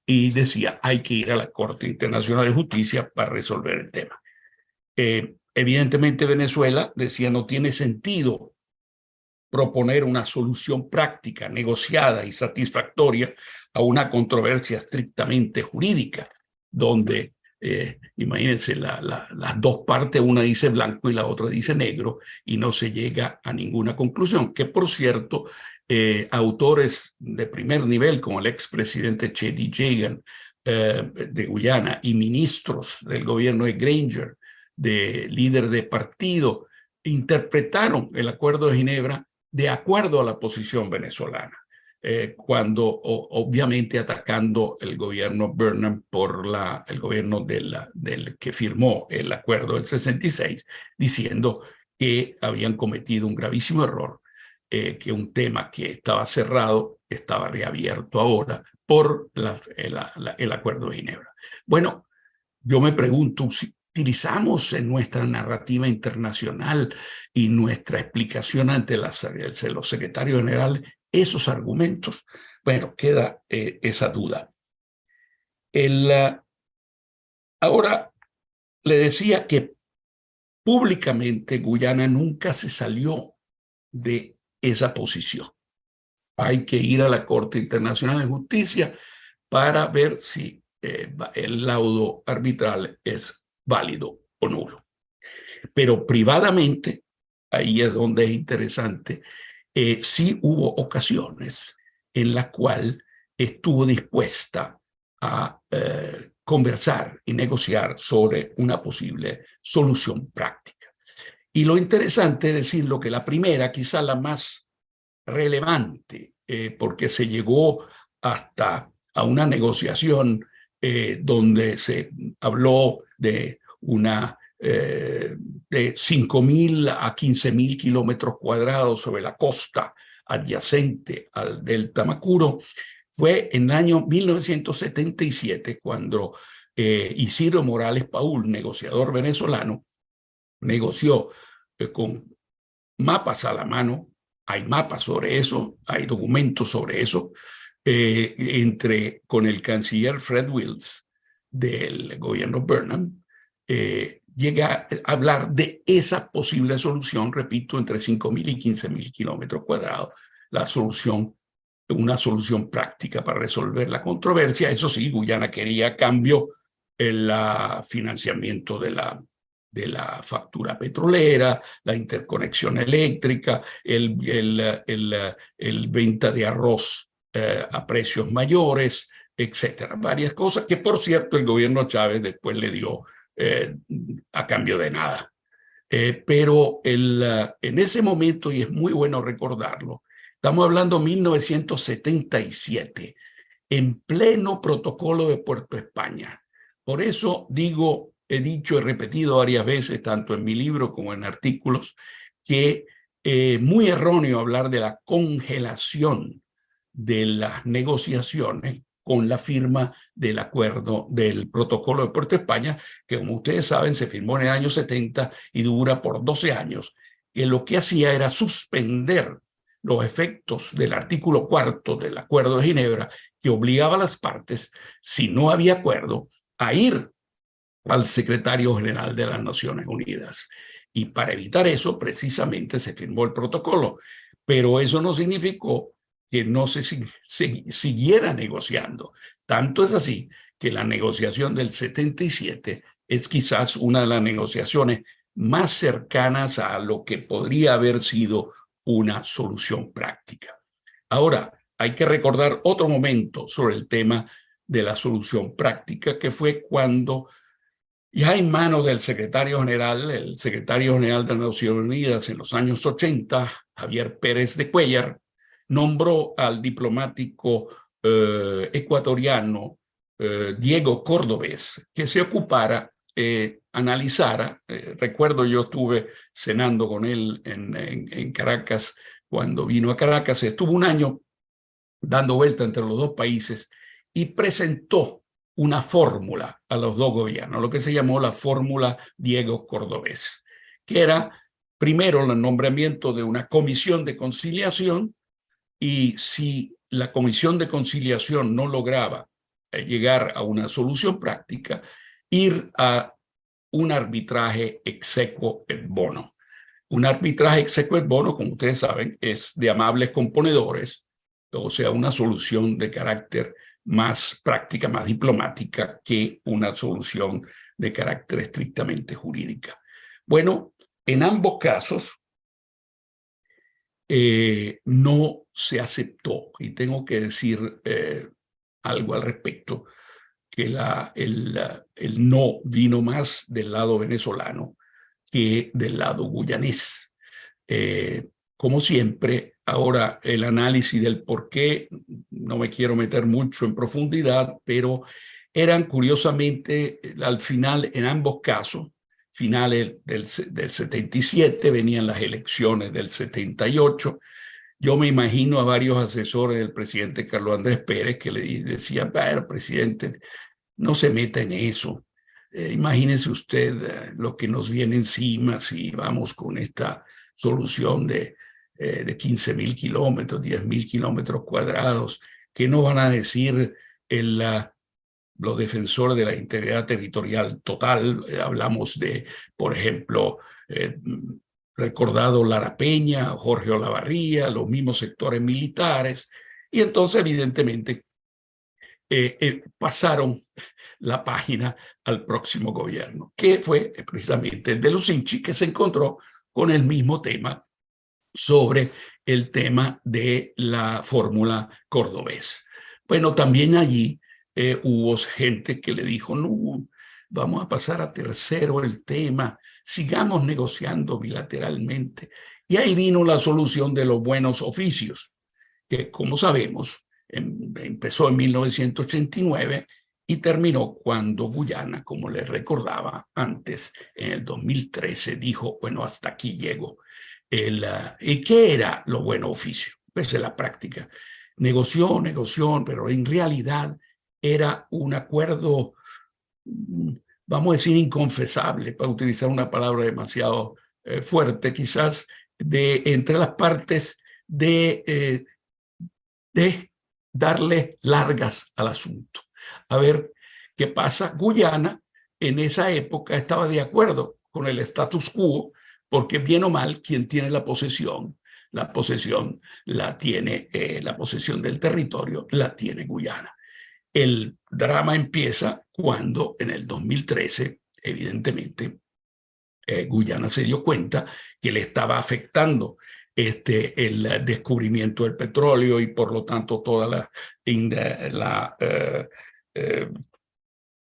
y decía, hay que ir a la Corte Internacional de Justicia para resolver el tema. Evidentemente Venezuela decía, no tiene sentido proponer una solución práctica, negociada y satisfactoria a una controversia estrictamente jurídica, donde, imagínense, las dos partes, una dice blanco y la otra dice negro, y no se llega a ninguna conclusión, que por cierto, autores de primer nivel, como el expresidente Chedi Jagan de Guyana, y ministros del gobierno de Granger, de líder de partido, interpretaron el Acuerdo de Ginebra de acuerdo a la posición venezolana, cuando obviamente atacando el gobierno Burnham por el gobierno del que firmó el acuerdo del 66, diciendo que habían cometido un gravísimo error, que un tema que estaba cerrado estaba reabierto ahora por el Acuerdo de Ginebra. Bueno, yo me pregunto si utilizamos en nuestra narrativa internacional y nuestra explicación ante los secretarios generales esos argumentos. Bueno, queda esa duda. Ahora le decía que públicamente Guyana nunca se salió de esa posición. Hay que ir a la Corte Internacional de Justicia para ver si el laudo arbitral es válido o nulo. Pero privadamente, ahí es donde es interesante, sí hubo ocasiones en las cuales estuvo dispuesta a conversar y negociar sobre una posible solución práctica. Y lo interesante es decirlo que la primera, quizá la más relevante, porque se llegó hasta a una negociación donde se habló de de 5.000 a 15.000 kilómetros cuadrados sobre la costa adyacente al delta Macuro, fue en el año 1977 cuando Isidro Morales Paúl, negociador venezolano, negoció con mapas a la mano, hay mapas sobre eso, hay documentos sobre eso, con el canciller Fred Wills del gobierno Burnham, llega a hablar de esa posible solución, repito, entre 5.000 y 15.000 kilómetros cuadrados, una solución práctica para resolver la controversia. Eso sí, Guyana quería a cambio el financiamiento de la factura petrolera, la interconexión eléctrica, el venta de arroz a precios mayores, etcétera. Varias cosas que, por cierto, el gobierno Chávez después le dio a cambio de nada. Pero en ese momento, y es muy bueno recordarlo, estamos hablando de 1977, en pleno protocolo de Puerto España. Por eso digo, he dicho, he repetido varias veces, tanto en mi libro como en artículos, que muy erróneo hablar de la congelación de las negociaciones con la firma del acuerdo del protocolo de Puerto España, que como ustedes saben se firmó en el año 70 y dura por 12 años, que lo que hacía era suspender los efectos del artículo 4 del Acuerdo de Ginebra, que obligaba a las partes, si no había acuerdo, a ir al secretario general de las Naciones Unidas. Y para evitar eso, precisamente se firmó el protocolo. Pero eso no significó que no se siguiera negociando. Tanto es así que la negociación del 77 es quizás una de las negociaciones más cercanas a lo que podría haber sido una solución práctica. Ahora, hay que recordar otro momento sobre el tema de la solución práctica, que fue cuando ya en manos del secretario general, el secretario general de las Naciones Unidas en los años 80, Javier Pérez de Cuéllar, nombró al diplomático ecuatoriano Diego Cordovez, que se ocupara, analizara, recuerdo yo estuve cenando con él en Caracas, cuando vino a Caracas, estuvo un año dando vuelta entre los dos países y presentó una fórmula a los dos gobiernos, lo que se llamó la fórmula Diego Cordovez, que era primero el nombramiento de una comisión de conciliación, y si la comisión de conciliación no lograba llegar a una solución práctica, ir a un arbitraje exequo et bono. Un arbitraje exequo et bono, como ustedes saben, es de amables componedores, o sea, una solución de carácter más práctica, más diplomática que una solución de carácter estrictamente jurídica. Bueno, en ambos casos no se aceptó, y tengo que decir algo al respecto, que el no vino más del lado venezolano que del lado guyanés. Como siempre, ahora el análisis del por qué, no me quiero meter mucho en profundidad, pero eran curiosamente al final, en ambos casos, finales del 77, venían las elecciones del 78. Yo me imagino a varios asesores del presidente Carlos Andrés Pérez que le decían, bueno, presidente, no se meta en eso. Imagínese usted lo que nos viene encima si vamos con esta solución de 15.000 kilómetros, 10.000 kilómetros cuadrados. ¿Qué nos van a decir los defensores de la integridad territorial total? Hablamos de, por ejemplo, recordado Lara Peña, Jorge Olavarría, los mismos sectores militares, y entonces evidentemente pasaron la página al próximo gobierno, que fue precisamente el de Lucinchi, que se encontró con el mismo tema sobre el tema de la fórmula Cordovez. Bueno, también allí hubo gente que le dijo, no, vamos a pasar a tercero el tema, sigamos negociando bilateralmente. Y ahí vino la solución de los buenos oficios, que como sabemos, empezó en 1989 y terminó cuando Guyana, como les recordaba antes, en el 2013 dijo, bueno, hasta aquí llego. ¿Y qué era lo buen oficio? Pues en la práctica. Negoció, pero en realidad era un acuerdo, vamos a decir, inconfesable, para utilizar una palabra demasiado fuerte quizás, entre las partes de darle largas al asunto. A ver qué pasa. Guyana en esa época estaba de acuerdo con el status quo, porque bien o mal, quien tiene la posesión la tiene, la posesión del territorio la tiene Guyana. El drama empieza cuando en el 2013, evidentemente, Guyana se dio cuenta que le estaba afectando el descubrimiento del petróleo y por lo tanto toda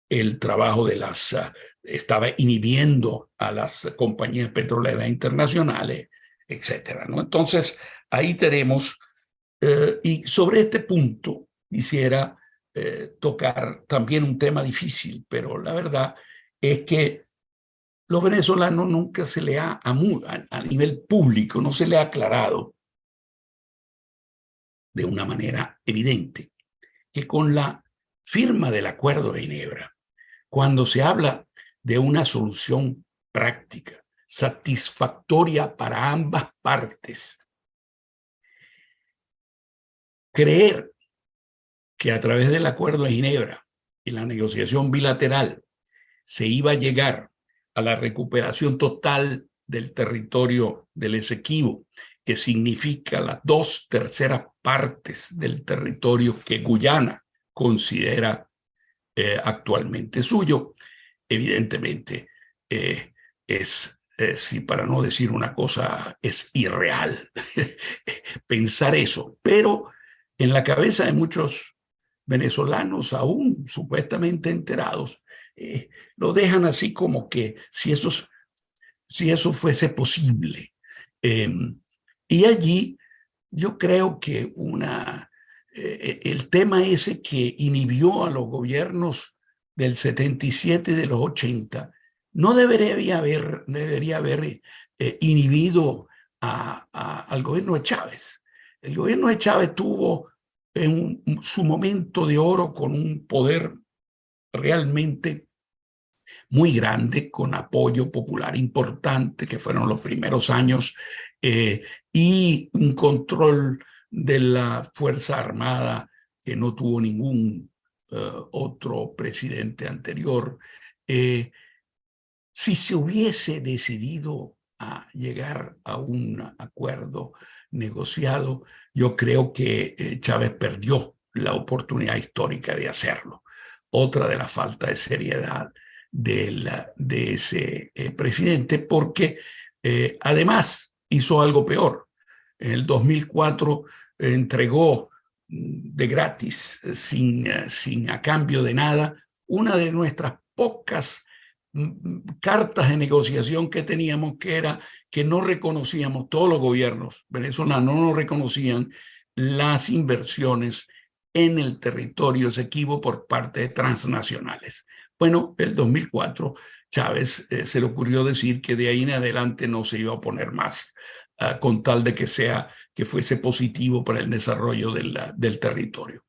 el trabajo de estaba inhibiendo a las compañías petroleras internacionales, etcétera, ¿no? Entonces, ahí tenemos, y sobre este punto quisiera tocar también un tema difícil, pero la verdad es que los venezolanos nunca se le ha, a nivel público, no se le ha aclarado de una manera evidente que con la firma del Acuerdo de Ginebra, cuando se habla de una solución práctica, satisfactoria para ambas partes, creer que a través del Acuerdo de Ginebra y la negociación bilateral se iba a llegar a la recuperación total del territorio del Esequibo, que significa las 2/3 partes del territorio que Guyana considera actualmente suyo, evidentemente sí, para no decir una cosa, es irreal pensar eso, pero en la cabeza de muchos venezolanos aún supuestamente enterados, lo dejan así como que si eso fuese posible. Y allí yo creo que el tema ese que inhibió a los gobiernos del 77 y de los 80 no debería haber inhibido al gobierno de Chávez. El gobierno de Chávez tuvo en su momento de oro con un poder realmente muy grande, con apoyo popular importante, que fueron los primeros años, y un control de la Fuerza Armada que no tuvo ningún otro presidente anterior. Si se hubiese decidido a llegar a un acuerdo negociado, yo creo que Chávez perdió la oportunidad histórica de hacerlo. Otra de las faltas de seriedad de ese presidente, porque además hizo algo peor. En el 2004 entregó de gratis, sin a cambio de nada, una de nuestras pocas cartas de negociación que teníamos, que era que no reconocíamos, todos los gobiernos venezolanos no reconocían las inversiones en el territorio Esequibo por parte de transnacionales. Bueno, el 2004 Chávez se le ocurrió decir que de ahí en adelante no se iba a poner más, con tal de que fuese positivo para el desarrollo del territorio.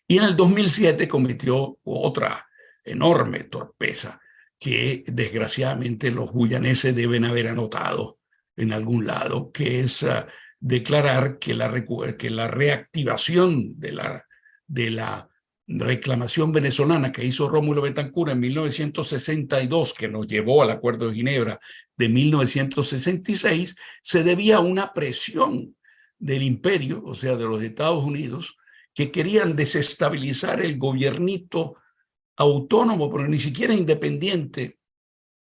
Y en el 2007 cometió otra enorme torpeza que desgraciadamente los guyaneses deben haber anotado en algún lado, que es declarar que la reactivación de la reclamación venezolana que hizo Rómulo Betancourt en 1962, que nos llevó al Acuerdo de Ginebra de 1966, se debía a una presión del imperio, o sea, de los Estados Unidos, que querían desestabilizar el gobiernito autónomo, pero ni siquiera independiente,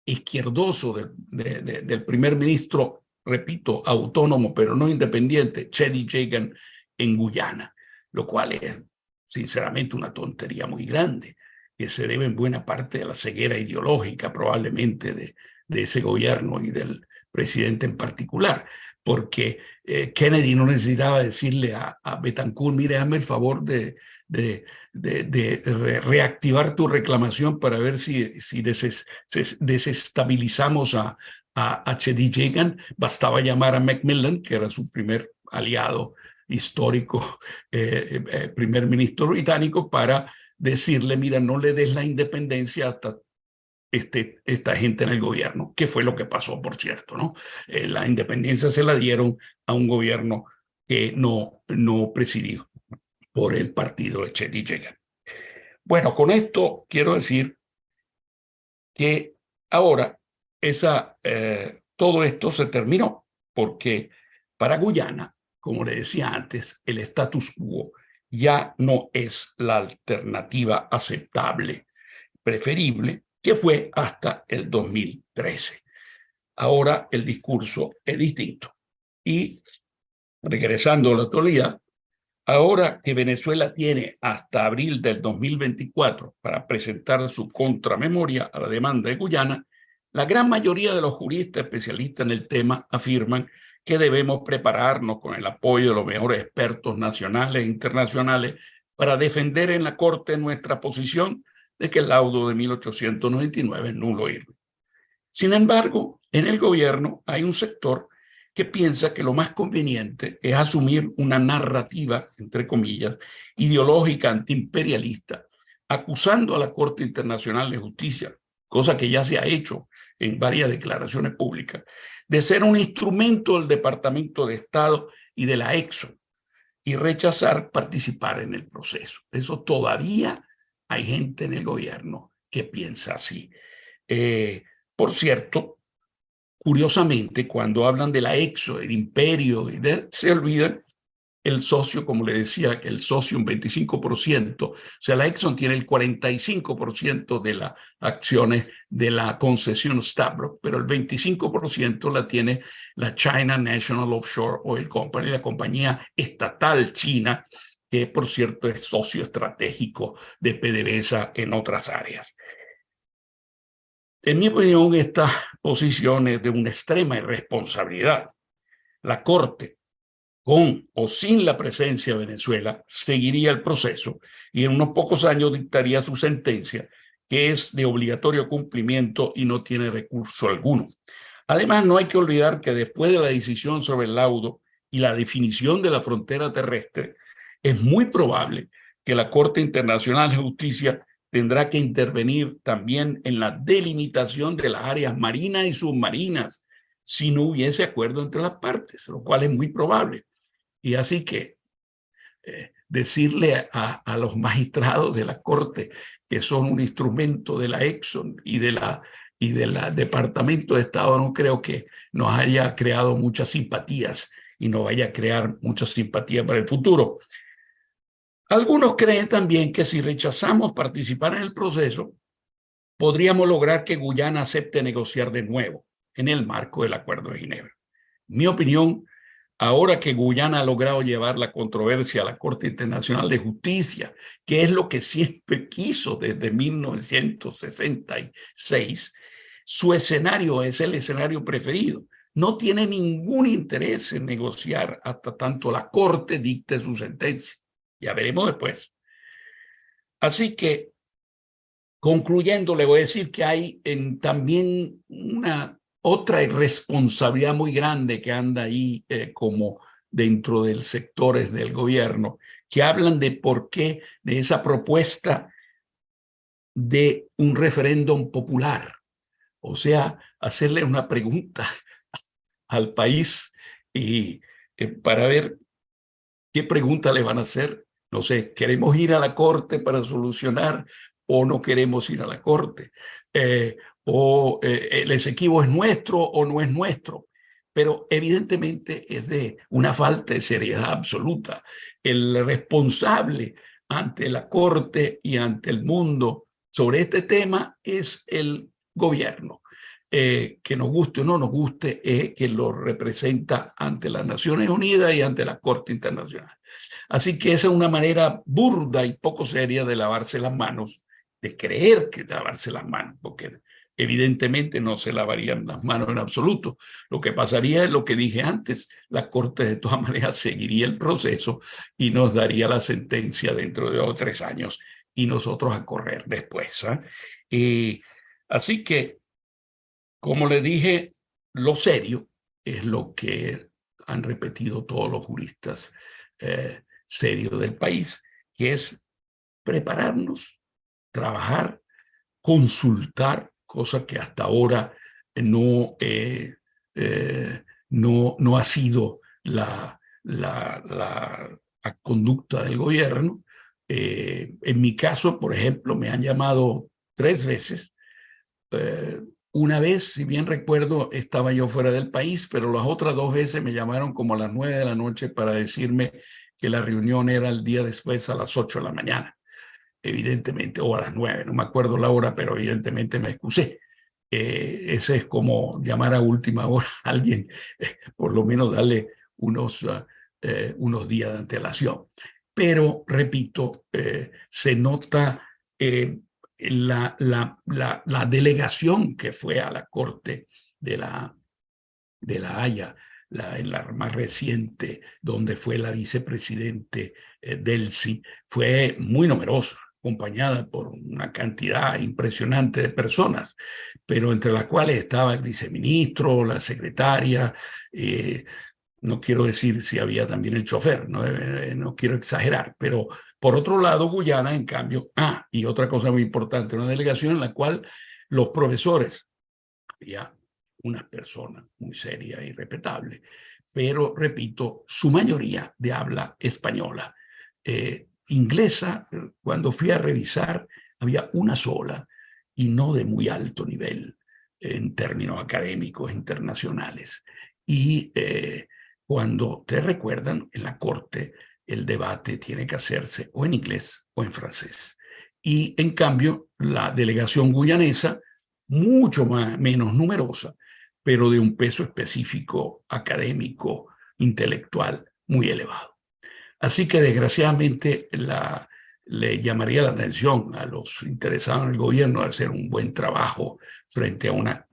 izquierdoso del primer ministro, repito, autónomo, pero no independiente, Cheddi Jagan, en Guyana, lo cual es sinceramente una tontería muy grande, que se debe en buena parte a la ceguera ideológica probablemente de ese gobierno y del presidente en particular, porque Kennedy no necesitaba decirle a Betancourt, mire, hazme el favor de reactivar tu reclamación para ver si desestabilizamos a Cheddi Jagan. Bastaba llamar a Macmillan, que era su primer aliado histórico, primer ministro británico, para decirle, mira, no le des la independencia hasta esta gente en el gobierno, que fue lo que pasó, por cierto, ¿no? La independencia se la dieron a un gobierno que no presidió por el partido de Cheddi Jagan. Bueno, con esto quiero decir que ahora todo esto se terminó, porque para Guyana, como le decía antes, el status quo ya no es la alternativa aceptable, preferible, que fue hasta el 2013. Ahora el discurso es distinto. Y regresando a la actualidad, ahora que Venezuela tiene hasta abril del 2024 para presentar su contramemoria a la demanda de Guyana, la gran mayoría de los juristas especialistas en el tema afirman que debemos prepararnos con el apoyo de los mejores expertos nacionales e internacionales para defender en la Corte nuestra posición de que el laudo de 1899 es nulo e irregular. Sin embargo, en el gobierno hay un sector que piensa que lo más conveniente es asumir una narrativa, entre comillas, ideológica antiimperialista, acusando a la Corte Internacional de Justicia, cosa que ya se ha hecho en varias declaraciones públicas, de ser un instrumento del Departamento de Estado y de la EXO, y rechazar participar en el proceso. Eso todavía hay gente en el gobierno que piensa así. Por cierto, curiosamente, cuando hablan de la Exxon, el imperio, se olvidan el socio, como le decía, que el socio un 25%, o sea, la Exxon tiene el 45% de las acciones de la concesión Stabroek, pero el 25% la tiene la China National Offshore Oil Company, la compañía estatal china, que por cierto es socio estratégico de PDVSA en otras áreas. En mi opinión, esta posición es de una extrema irresponsabilidad. La Corte, con o sin la presencia de Venezuela, seguiría el proceso y en unos pocos años dictaría su sentencia, que es de obligatorio cumplimiento y no tiene recurso alguno. Además, no hay que olvidar que después de la decisión sobre el laudo y la definición de la frontera terrestre, es muy probable que la Corte Internacional de Justicia tendrá que intervenir también en la delimitación de las áreas marinas y submarinas si no hubiese acuerdo entre las partes, lo cual es muy probable. Y así que decirle a los magistrados de la Corte que son un instrumento de la Exxon y del Departamento de Estado no creo que nos haya creado muchas simpatías y nos vaya a crear muchas simpatías para el futuro. Algunos creen también que si rechazamos participar en el proceso, podríamos lograr que Guyana acepte negociar de nuevo en el marco del Acuerdo de Ginebra. En mi opinión, ahora que Guyana ha logrado llevar la controversia a la Corte Internacional de Justicia, que es lo que siempre quiso desde 1966, su escenario es el escenario preferido. No tiene ningún interés en negociar hasta tanto la Corte dicte su sentencia. Ya veremos después. Así que, concluyendo, le voy a decir que hay también una otra irresponsabilidad muy grande que anda ahí como dentro de los sectores del gobierno, que hablan de por qué de esa propuesta de un referéndum popular. O sea, hacerle una pregunta al país y para ver qué pregunta le van a hacer. No sé, ¿queremos ir a la Corte para solucionar o no queremos ir a la Corte? ¿El Esequibo es nuestro o no es nuestro? Pero evidentemente es de una falta de seriedad absoluta. El responsable ante la Corte y ante el mundo sobre este tema es el gobierno. Que nos guste o no nos guste, es que lo representa ante las Naciones Unidas y ante la Corte Internacional. Así que esa es una manera burda y poco seria de lavarse las manos, de creer que lavarse las manos, porque evidentemente no se lavarían las manos en absoluto. Lo que pasaría es lo que dije antes, la Corte de todas maneras seguiría el proceso y nos daría la sentencia dentro de 2 o 3 años y nosotros a correr después. Así que, como le dije, lo serio es lo que han repetido todos los juristas serios del país, que es prepararnos, trabajar, consultar, cosa que hasta ahora no ha sido la conducta del gobierno. En mi caso, por ejemplo, me han llamado 3 veces. Una vez, si bien recuerdo, estaba yo fuera del país, pero las otras 2 veces me llamaron como a las 9 de la noche para decirme que la reunión era el día después a las 8 de la mañana, evidentemente, o a las 9, no me acuerdo la hora, pero evidentemente me excusé. Ese es como llamar a última hora a alguien, por lo menos darle unos días de antelación. Pero, repito, se nota la delegación que fue a la Corte de la Haya, en la más reciente, donde fue la vicepresidente Delcy, fue muy numerosa, acompañada por una cantidad impresionante de personas, pero entre las cuales estaba el viceministro, la secretaria, no quiero decir si había también el chofer, no quiero exagerar, pero por otro lado, Guyana, en cambio, y otra cosa muy importante, una delegación en la cual los profesores, había una persona muy seria y respetable, pero, repito, su mayoría de habla española. Inglesa, cuando fui a revisar, había una sola, y no de muy alto nivel en términos académicos internacionales. Y cuando te recuerdan, en la corte el debate tiene que hacerse o en inglés o en francés. Y en cambio, la delegación guyanesa, mucho menos numerosa, pero de un peso específico académico, intelectual, muy elevado. Así que desgraciadamente le llamaría la atención a los interesados en el gobierno de hacer un buen trabajo frente a una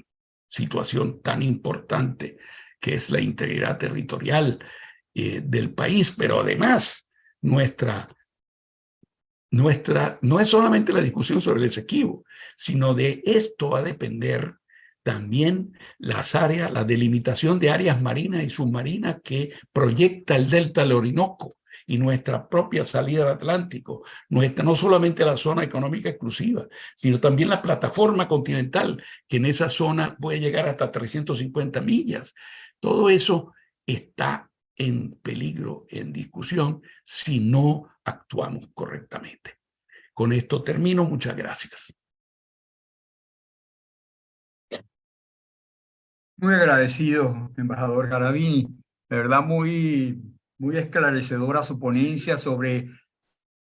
situación tan importante que es la integridad territorial del país, pero además no es solamente la discusión sobre el Esequibo, sino de esto va a depender también la delimitación de áreas marinas y submarinas que proyecta el delta del Orinoco y nuestra propia salida al Atlántico, no solamente la zona económica exclusiva, sino también la plataforma continental, que en esa zona puede llegar hasta 350 millas. Todo eso está en peligro, en discusión, si no actuamos correctamente. Con esto termino. Muchas gracias. Muy agradecido, embajador Garavini. De verdad, muy esclarecedora su ponencia sobre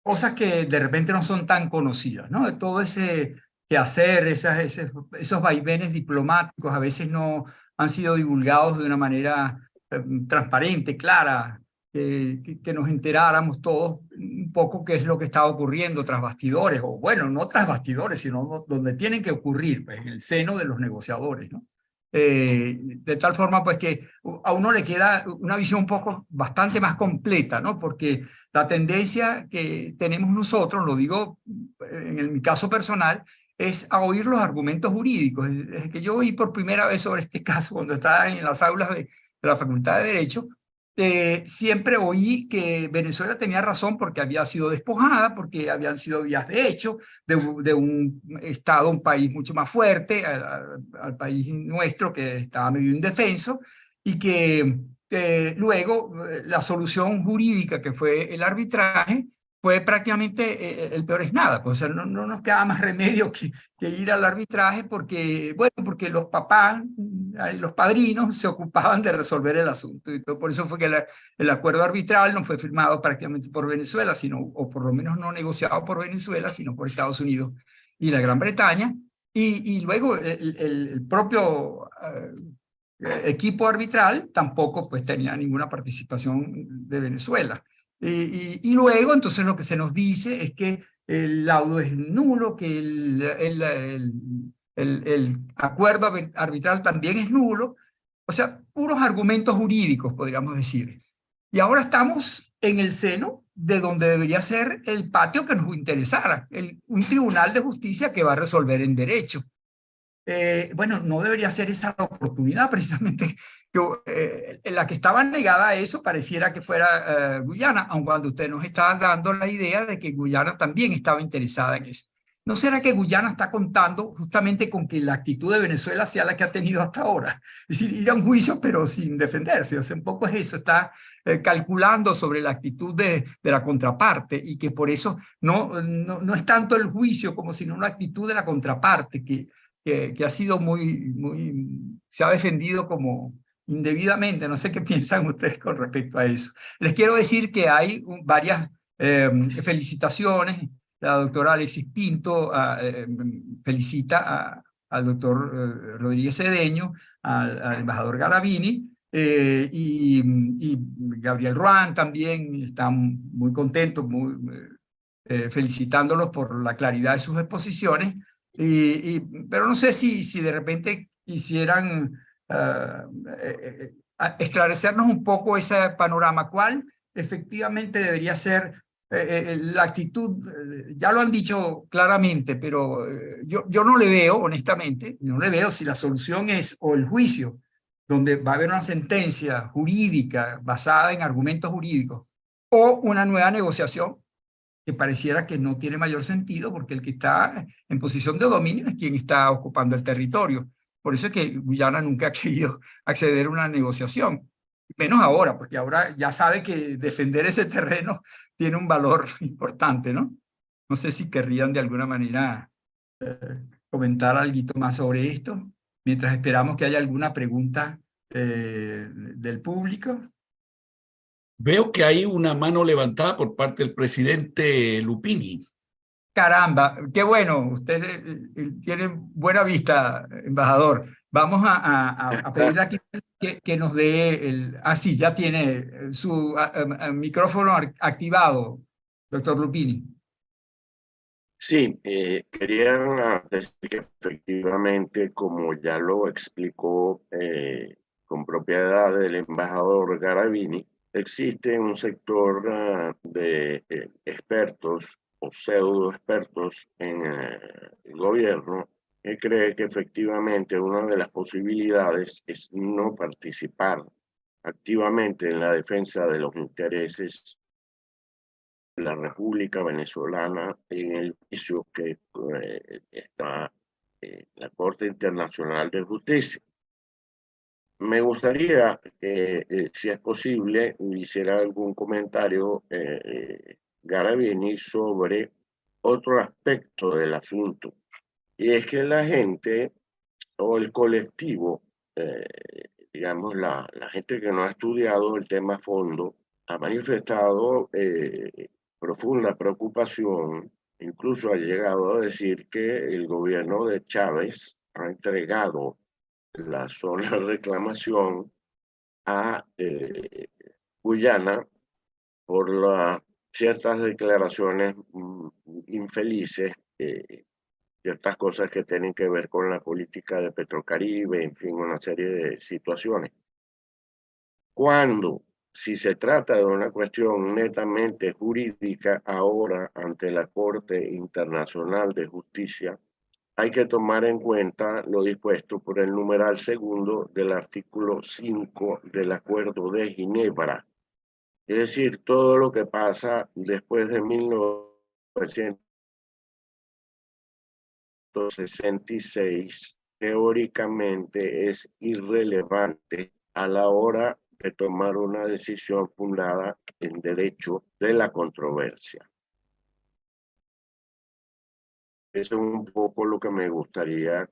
cosas que de repente no son tan conocidas, ¿no? De todo ese quehacer, esos vaivenes diplomáticos a veces no han sido divulgados de una manera transparente, clara, que nos enteráramos todos un poco qué es lo que está ocurriendo tras bastidores, o bueno, no tras bastidores, sino donde tienen que ocurrir, pues, en el seno de los negociadores, ¿no? De tal forma pues que a uno le queda una visión un poco bastante más completa, ¿no? Porque la tendencia que tenemos nosotros, lo digo en mi caso personal, es a oír los argumentos jurídicos. Desde que yo oí por primera vez sobre este caso cuando estaba en las aulas de la Facultad de Derecho, siempre oí que Venezuela tenía razón porque había sido despojada, porque habían sido vías de hecho de un Estado, un país mucho más fuerte, al país nuestro que estaba medio indefenso, y que luego la solución jurídica que fue el arbitraje fue prácticamente el peor es nada. Pues, o sea, no nos queda más remedio que ir al arbitraje porque, bueno, porque los papás, los padrinos se ocupaban de resolver el asunto. Y por eso fue que el acuerdo arbitral no fue firmado prácticamente por Venezuela, o por lo menos no negociado por Venezuela, sino por Estados Unidos y la Gran Bretaña. Y luego el propio equipo arbitral tampoco pues tenía ninguna participación de Venezuela. Y luego, entonces, lo que se nos dice es que el laudo es nulo, que el acuerdo arbitral también es nulo. O sea, puros argumentos jurídicos, podríamos decir. Y ahora estamos en el seno de donde debería ser el patio que nos interesara, un tribunal de justicia que va a resolver en derecho. Bueno, no debería ser esa la oportunidad precisamente. La que estaba negada a eso pareciera que fuera Guyana, aun cuando usted nos está dando la idea de que Guyana también estaba interesada en eso. ¿No será que Guyana está contando justamente con que la actitud de Venezuela sea la que ha tenido hasta ahora? Es decir, ir a un juicio pero sin defenderse. O sea, un poco es eso, está calculando sobre la actitud de la contraparte y que por eso no es tanto el juicio como sino la actitud de la contraparte que ha sido se ha defendido como indebidamente. No sé qué piensan ustedes con respecto a eso. Les quiero decir que hay varias felicitaciones. La doctora Alexis Pinto felicita al doctor Rodríguez Cedeño, al embajador Garavini, y Gabriel Ruán también está muy contento, felicitándolos por la claridad de sus exposiciones. Pero no sé si de repente quisieran esclarecernos un poco ese panorama. ¿Cuál efectivamente debería ser la actitud? Ya lo han dicho claramente, pero yo no le veo, honestamente, no le veo si la solución es o el juicio, donde va a haber una sentencia jurídica basada en argumentos jurídicos, o una nueva negociación que pareciera que no tiene mayor sentido porque el que está en posición de dominio es quien está ocupando el territorio. Por eso es que Guyana nunca ha querido acceder a una negociación, menos ahora, porque ahora ya sabe que defender ese terreno tiene un valor importante, ¿no? No sé si querrían de alguna manera comentar algo más sobre esto, mientras esperamos que haya alguna pregunta del público. Veo que hay una mano levantada por parte del presidente Lupini. Caramba, qué bueno, usted tiene buena vista, embajador. Vamos a pedirle aquí que nos dé el... Ah, sí, ya tiene su micrófono activado, doctor Lupini. Sí, quería decir que efectivamente, como ya lo explicó con propiedad el embajador Garavini, existe un sector de expertos o pseudo expertos en el gobierno que cree que efectivamente una de las posibilidades es no participar activamente en la defensa de los intereses de la República Venezolana en el juicio que está en la Corte Internacional de Justicia. Me gustaría, si es posible, hiciera algún comentario Garavini sobre otro aspecto del asunto, y es que la gente o el colectivo, digamos la gente que no ha estudiado el tema a fondo, ha manifestado profunda preocupación, incluso ha llegado a decir que el gobierno de Chávez ha entregado la sola reclamación a Guyana por ciertas declaraciones infelices, ciertas cosas que tienen que ver con la política de Petrocaribe, en fin, una serie de situaciones. Cuando, si se trata de una cuestión netamente jurídica, ahora ante la Corte Internacional de Justicia, hay que tomar en cuenta lo dispuesto por el numeral segundo del artículo 5 del Acuerdo de Ginebra. Es decir, todo lo que pasa después de 1966 teóricamente es irrelevante a la hora de tomar una decisión fundada en derecho de la controversia. Eso es un poco lo que me gustaría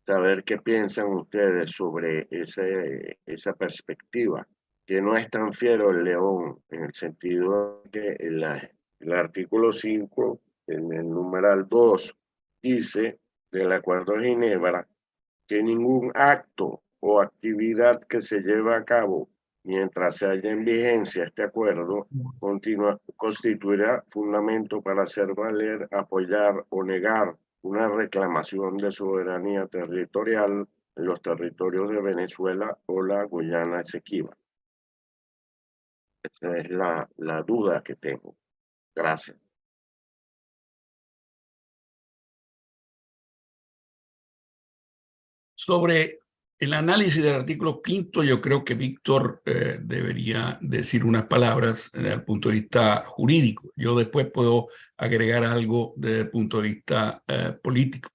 saber qué piensan ustedes sobre esa perspectiva, que no es tan fiero el león, en el sentido de que el artículo 5, en el numeral 2, dice del Acuerdo de Ginebra que ningún acto o actividad que se lleve a cabo mientras se haya en vigencia este acuerdo constituirá fundamento para hacer valer, apoyar o negar una reclamación de soberanía territorial en los territorios de Venezuela o la Guyana Esequiba. Esa es la duda que tengo. Gracias. Sobre el análisis del artículo 5, yo creo que Víctor debería decir unas palabras desde el punto de vista jurídico. Yo después puedo agregar algo desde el punto de vista político.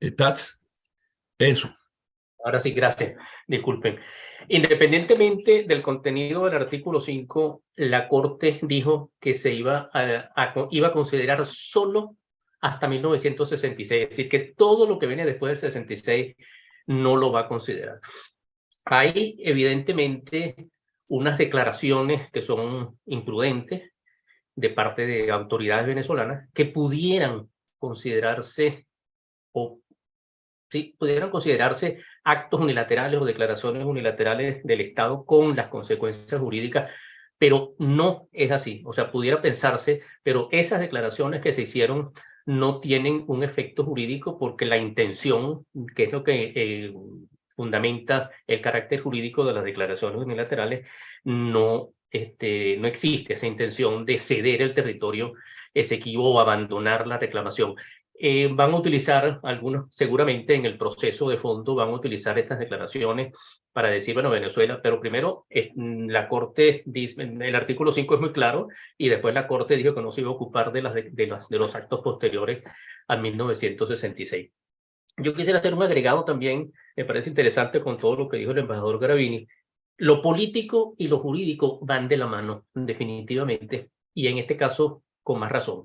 ¿Estás? Eso. Ahora sí, gracias. Disculpen. Independientemente del contenido del artículo 5, la Corte dijo que se iba a considerar solo hasta 1966, es decir, que todo lo que viene después del 66 no lo va a considerar. Hay evidentemente unas declaraciones que son imprudentes de parte de autoridades venezolanas que pudieran considerarse pudieran considerarse actos unilaterales o declaraciones unilaterales del Estado con las consecuencias jurídicas, pero no es así. O sea, pudiera pensarse, pero esas declaraciones que se hicieron no tienen un efecto jurídico porque la intención, que es lo que fundamenta el carácter jurídico de las declaraciones unilaterales, no existe esa intención de ceder el territorio Esequibo o abandonar la reclamación. Van a utilizar algunos, seguramente en el proceso de fondo, van a utilizar estas declaraciones para decir, bueno, Venezuela, pero primero la Corte dice, el artículo 5 es muy claro, y después la Corte dijo que no se iba a ocupar de los actos posteriores a 1966. Yo quisiera hacer un agregado también me parece interesante con todo lo que dijo el embajador Garavini. Lo político y lo jurídico van de la mano, definitivamente, y en este caso, con más razón.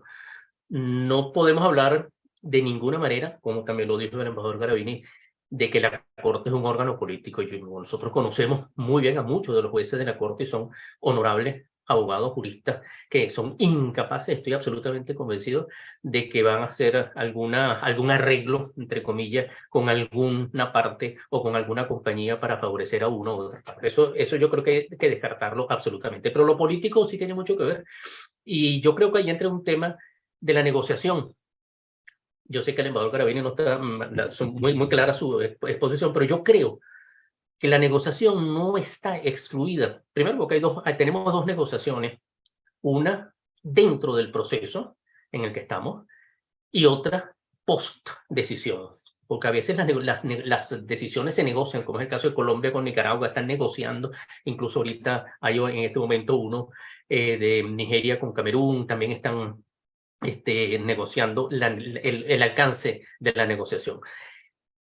No podemos hablar de ninguna manera, como también lo dijo el embajador Garavini, de que la Corte es un órgano político. Nosotros conocemos muy bien a muchos de los jueces de la Corte y son honorables abogados, juristas, que son incapaces, estoy absolutamente convencido, de que van a hacer algún arreglo, entre comillas, con alguna parte o con alguna compañía para favorecer a uno u otra parte. Eso yo creo que hay que descartarlo absolutamente. Pero lo político sí tiene mucho que ver. Y yo creo que ahí entra un tema de la negociación. Yo sé que el embajador Garavini no está, son muy clara su exposición, pero yo creo que la negociación no está excluida. Primero porque tenemos dos negociaciones, una dentro del proceso en el que estamos y otra post decisión. Porque a veces las decisiones se negocian, como es el caso de Colombia con Nicaragua, están negociando, incluso ahorita hay en este momento uno de Nigeria con Camerún, también están negociando el alcance de la negociación.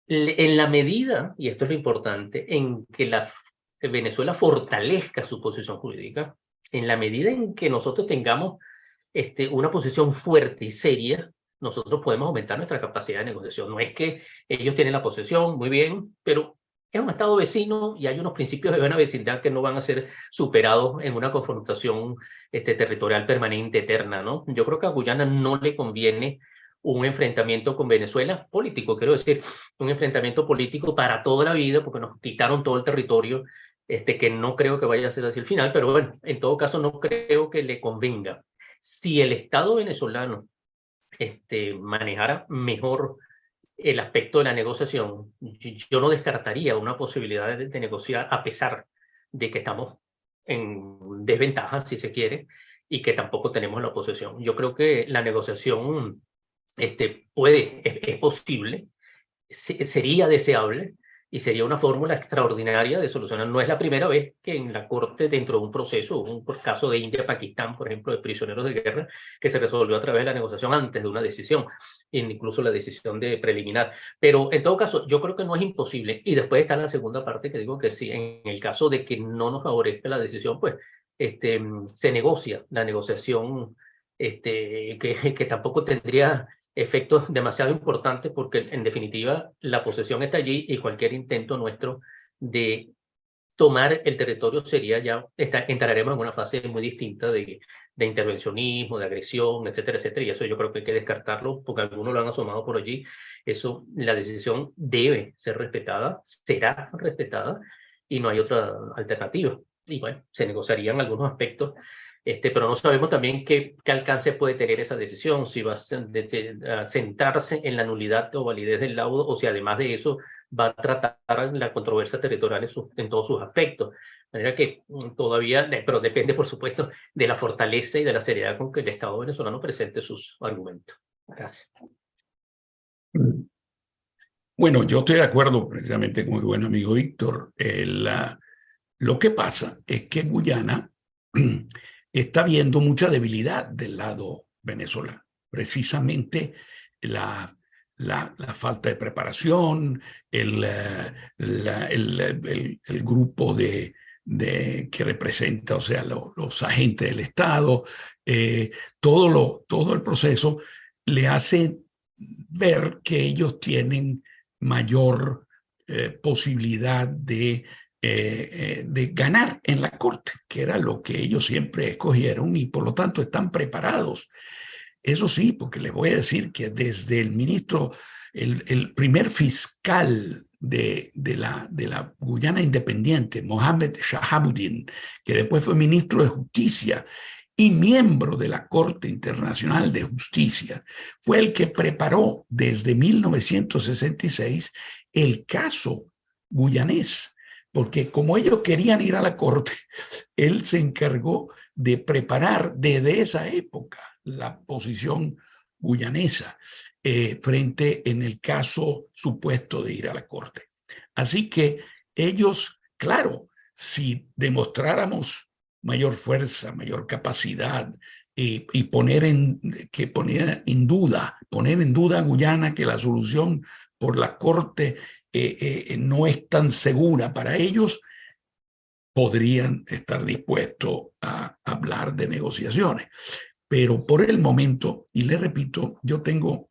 En la medida, y esto es lo importante, en que Venezuela fortalezca su posición jurídica, en la medida en que nosotros tengamos una posición fuerte y seria, nosotros podemos aumentar nuestra capacidad de negociación. No es que ellos tienen la posesión, muy bien, pero es un estado vecino y hay unos principios de buena vecindad que no van a ser superados en una confrontación territorial permanente, eterna, ¿no? Yo creo que a Guyana no le conviene un enfrentamiento con Venezuela político, quiero decir, un enfrentamiento político para toda la vida, porque nos quitaron todo el territorio, que no creo que vaya a ser así el final, pero bueno, en todo caso no creo que le convenga. Si el Estado venezolano manejara mejor el aspecto de la negociación, yo no descartaría una posibilidad de negociar a pesar de que estamos en desventaja, si se quiere, y que tampoco tenemos la posesión. Yo creo que la negociación es posible, sería deseable y sería una fórmula extraordinaria de solucionar. No es la primera vez que en la Corte, dentro de un proceso, un caso de India-Pakistán, por ejemplo, de prisioneros de guerra, que se resolvió a través de la negociación antes de una decisión, incluso la decisión de preliminar. Pero en todo caso, yo creo que no es imposible. Y después está la segunda parte que digo que sí, en el caso de que no nos favorezca la decisión, pues se negocia la negociación, que tampoco tendría efectos demasiado importantes porque en definitiva la posesión está allí y cualquier intento nuestro de tomar el territorio sería ya, entraremos en una fase muy distinta de intervencionismo, de agresión, etcétera, etcétera, y eso yo creo que hay que descartarlo porque algunos lo han asomado por allí. Eso, la decisión debe ser respetada, será respetada y no hay otra alternativa. Y bueno, se negociarían algunos aspectos, pero no sabemos también qué alcance puede tener esa decisión, si va a centrarse en la nulidad o validez del laudo, o si además de eso va a tratar la controversia territorial en todos sus aspectos. De manera que todavía, pero depende por supuesto de la fortaleza y de la seriedad con que el Estado venezolano presente sus argumentos. Gracias. Bueno, yo estoy de acuerdo precisamente con mi buen amigo Víctor. Lo que pasa es que Guyana está viendo mucha debilidad del lado venezolano. Precisamente la falta de preparación, el grupo que representa, o sea, los agentes del Estado, todo el proceso le hace ver que ellos tienen mayor posibilidad de ganar en la Corte, que era lo que ellos siempre escogieron y por lo tanto están preparados. Eso sí, porque les voy a decir que desde el ministro, el primer fiscal de la Guyana Independiente, Mohamed Shahabuddin, que después fue ministro de Justicia y miembro de la Corte Internacional de Justicia, fue el que preparó desde 1966 el caso guyanés, porque como ellos querían ir a la Corte, él se encargó de preparar desde esa época la posición guyanesa frente en el caso supuesto de ir a la Corte. Así que ellos, claro, si demostráramos mayor fuerza, mayor capacidad y poner en duda a Guyana que la solución por la Corte no es tan segura para ellos, podrían estar dispuestos a hablar de negociaciones. Pero por el momento, y le repito, yo tengo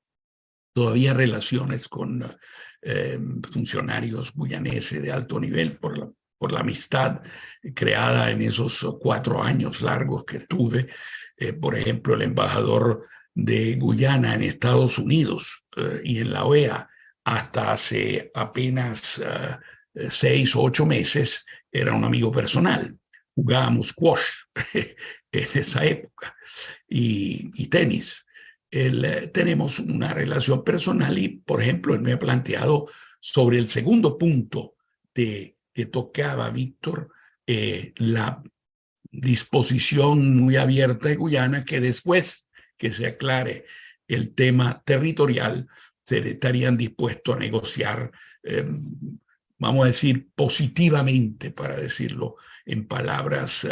todavía relaciones con funcionarios guyaneses de alto nivel por la amistad creada en esos 4 años largos que tuve. Por ejemplo, el embajador de Guyana en Estados Unidos y en la OEA hasta hace apenas 6 o 8 meses era un amigo personal. Jugábamos squash en esa época y tenis. Tenemos una relación personal y, por ejemplo, él me ha planteado sobre el segundo punto que tocaba Víctor, la disposición muy abierta de Guyana, que después que se aclare el tema territorial, se estarían dispuestos a negociar, vamos a decir, positivamente, para decirlo en palabras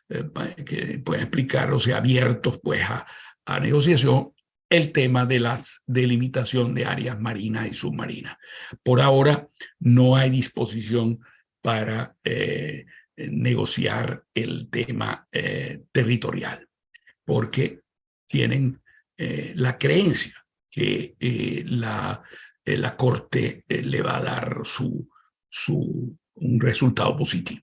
que pueden explicar, o sea, abiertos pues a negociación, el tema de la delimitación de áreas marinas y submarinas. Por ahora no hay disposición para negociar el tema territorial, porque tienen la creencia que la Corte le va a dar un resultado positivo.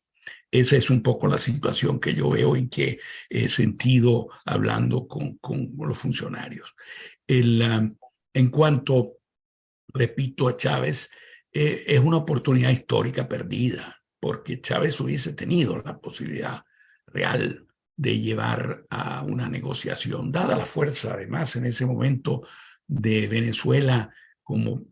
Esa es un poco la situación que yo veo en que he sentido hablando con los funcionarios. En cuanto, repito, a Chávez, es una oportunidad histórica perdida, porque Chávez hubiese tenido la posibilidad real de llevar a una negociación, dada la fuerza, además, en ese momento de Venezuela, como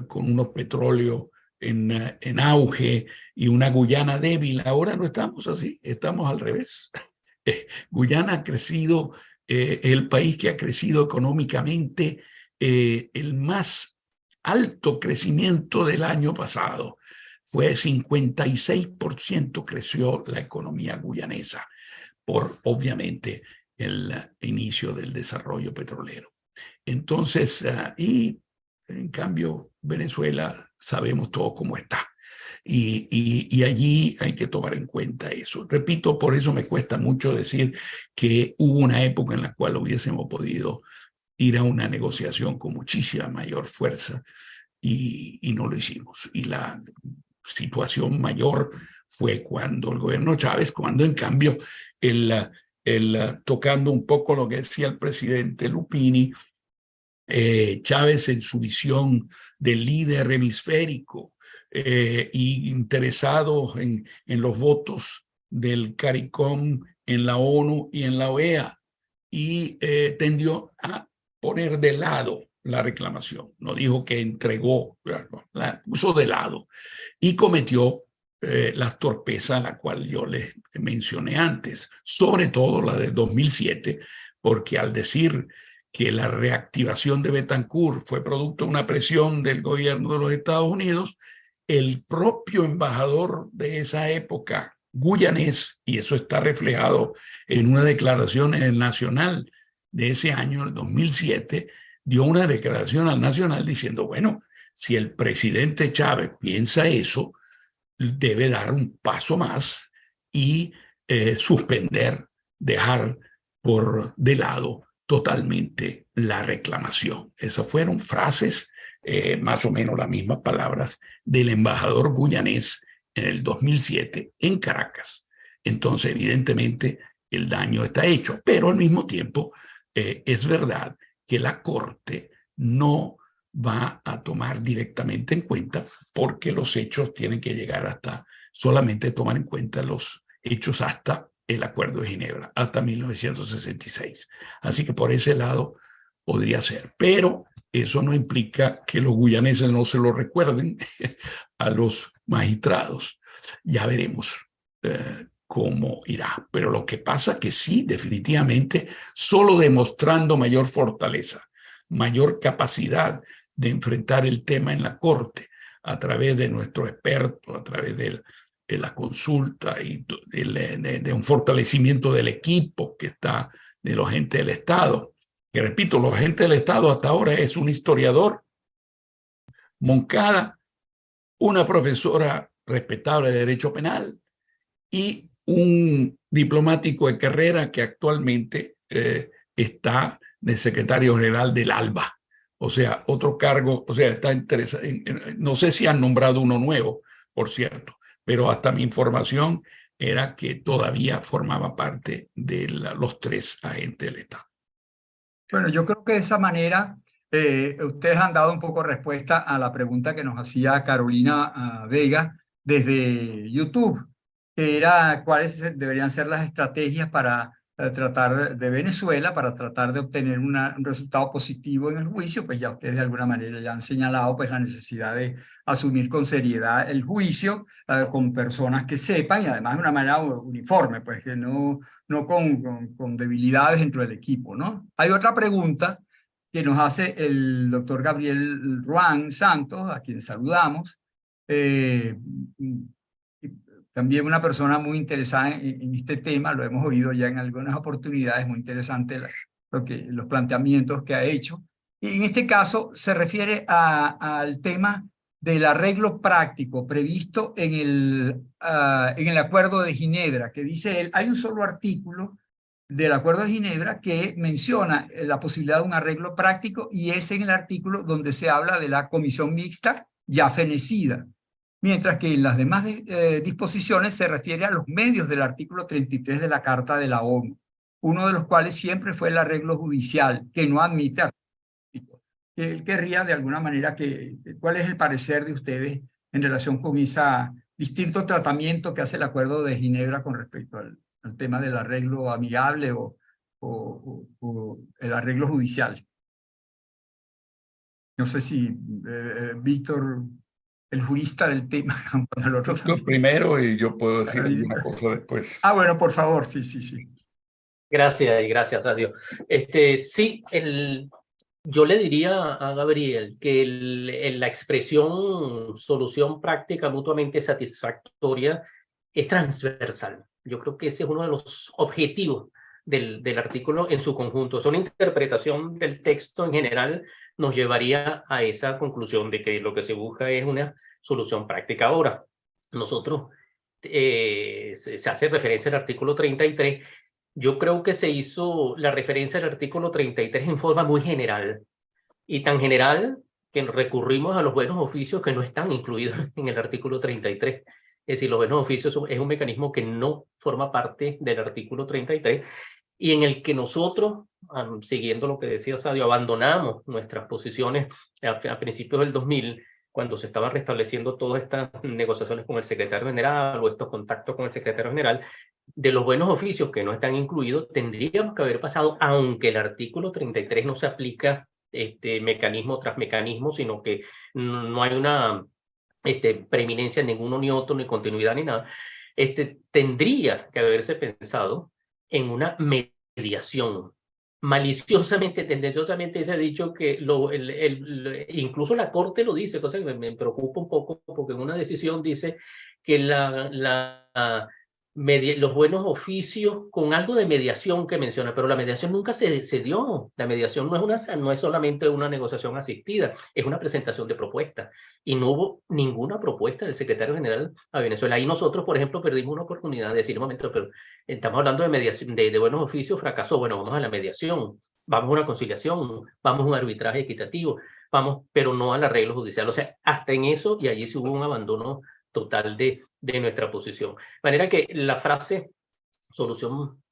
con unos petróleos en auge y una Guyana débil. Ahora no estamos así, estamos al revés. Guyana ha crecido, el país que ha crecido económicamente, el más alto crecimiento del año pasado. Fue 56% creció la economía guyanesa por, obviamente, el inicio del desarrollo petrolero. Entonces, y en cambio, Venezuela sabemos todo cómo está. Y allí hay que tomar en cuenta eso. Repito, por eso me cuesta mucho decir que hubo una época en la cual hubiésemos podido ir a una negociación con muchísima mayor fuerza y no lo hicimos. Y la situación mayor fue cuando el gobierno Chávez, cuando en cambio, tocando un poco lo que decía el presidente Lupini, Chávez en su visión del líder hemisférico y interesado en los votos del CARICOM en la ONU y en la OEA, y tendió a poner de lado la reclamación. No dijo que entregó, la puso de lado y cometió las torpezas a la cual yo les mencioné antes, sobre todo la de 2007, porque al decir que la reactivación de Betancourt fue producto de una presión del gobierno de los Estados Unidos, el propio embajador de esa época, guyanés, y eso está reflejado en una declaración en el Nacional de ese año, el 2007, dio una declaración al Nacional diciendo, bueno, si el presidente Chávez piensa eso, debe dar un paso más y suspender, dejar por de lado totalmente la reclamación. Esas fueron frases, más o menos las mismas palabras, del embajador guyanés en el 2007 en Caracas. Entonces, evidentemente, el daño está hecho, pero al mismo tiempo es verdad que la Corte no va a tomar directamente en cuenta, porque los hechos tienen que llegar hasta, solamente tomar en cuenta los hechos hasta el Acuerdo de Ginebra, hasta 1966. Así que por ese lado podría ser, pero eso no implica que los guyaneses no se lo recuerden a los magistrados. Ya veremos cómo irá, pero lo que pasa es que sí, definitivamente, solo demostrando mayor fortaleza, mayor capacidad de enfrentar el tema en la Corte, a través de nuestro experto, a través de la consulta y de un fortalecimiento del equipo que está de los agentes del Estado. Que repito, los agentes del Estado hasta ahora es un historiador, Moncada, una profesora respetable de Derecho Penal y un diplomático de carrera que actualmente está de secretario general del ALBA. O sea, otro cargo, o sea, está interesado. No sé si han nombrado uno nuevo, por cierto, pero hasta mi información era que todavía formaba parte de los 3 agentes del Estado. Bueno, yo creo que de esa manera ustedes han dado un poco respuesta a la pregunta que nos hacía Carolina Vega desde YouTube, que era cuáles deberían ser las estrategias para tratar de Venezuela, para tratar de obtener un resultado positivo en el juicio. Pues ya ustedes de alguna manera ya han señalado pues la necesidad de asumir con seriedad el juicio con personas que sepan y además de una manera uniforme, pues que no con debilidades dentro del equipo, ¿no? Hay otra pregunta que nos hace el doctor Gabriel Ruán Santos, a quien saludamos, también una persona muy interesada en este tema, lo hemos oído ya en algunas oportunidades, muy interesante los planteamientos que ha hecho. Y en este caso se refiere al tema del arreglo práctico previsto en el Acuerdo de Ginebra, que dice él, hay un solo artículo del Acuerdo de Ginebra que menciona la posibilidad de un arreglo práctico y es en el artículo donde se habla de la comisión mixta ya fenecida, mientras que en las demás disposiciones se refiere a los medios del artículo 33 de la Carta de la ONU, uno de los cuales siempre fue el arreglo judicial, que no admite arreglo. Él querría de alguna manera ¿cuál es el parecer de ustedes en relación con ese distinto tratamiento que hace el Acuerdo de Ginebra con respecto al tema del arreglo amigable o el arreglo judicial? No sé si Víctor, el jurista del tema, el otro Lo primero, y yo puedo decir alguna cosa después. Ah, bueno, por favor, sí. Gracias y gracias a Dios. Sí, yo le diría a Gabriel que la expresión solución práctica mutuamente satisfactoria es transversal. Yo creo que ese es uno de los objetivos del artículo en su conjunto. Una interpretación del texto en general nos llevaría a esa conclusión de que lo que se busca es una solución práctica. Ahora, nosotros, se hace referencia al artículo 33. Yo creo que se hizo la referencia al artículo 33 en forma muy general, y tan general que recurrimos a los buenos oficios que no están incluidos en el artículo 33. Es decir, los buenos oficios es un mecanismo que no forma parte del artículo 33 y en el que nosotros, siguiendo lo que decía Sadio, abandonamos nuestras posiciones a principios del 2000, cuando se estaban restableciendo todas estas negociaciones con el secretario general o estos contactos con el secretario general. De los buenos oficios que no están incluidos, tendríamos que haber pasado, aunque el artículo 33 no se aplica mecanismo tras mecanismo, sino que no hay una preeminencia en ninguno ni otro, ni continuidad ni nada, tendría que haberse pensado en una mediación. Maliciosamente, tendenciosamente se ha dicho que incluso la Corte lo dice, cosa que me preocupa un poco, porque en una decisión dice que los buenos oficios con algo de mediación que menciona, pero la mediación nunca se dio. La mediación no es solamente una negociación asistida, es una presentación de propuestas. Y no hubo ninguna propuesta del secretario general a Venezuela. Ahí nosotros, por ejemplo, perdimos una oportunidad de decir, un momento, pero estamos hablando de mediación, de buenos oficios, fracasó. Bueno, vamos a la mediación, vamos a una conciliación, vamos a un arbitraje equitativo, pero no al arreglo judicial. O sea, hasta en eso, y allí sí hubo un abandono total de nuestra posición. De manera que la frase solución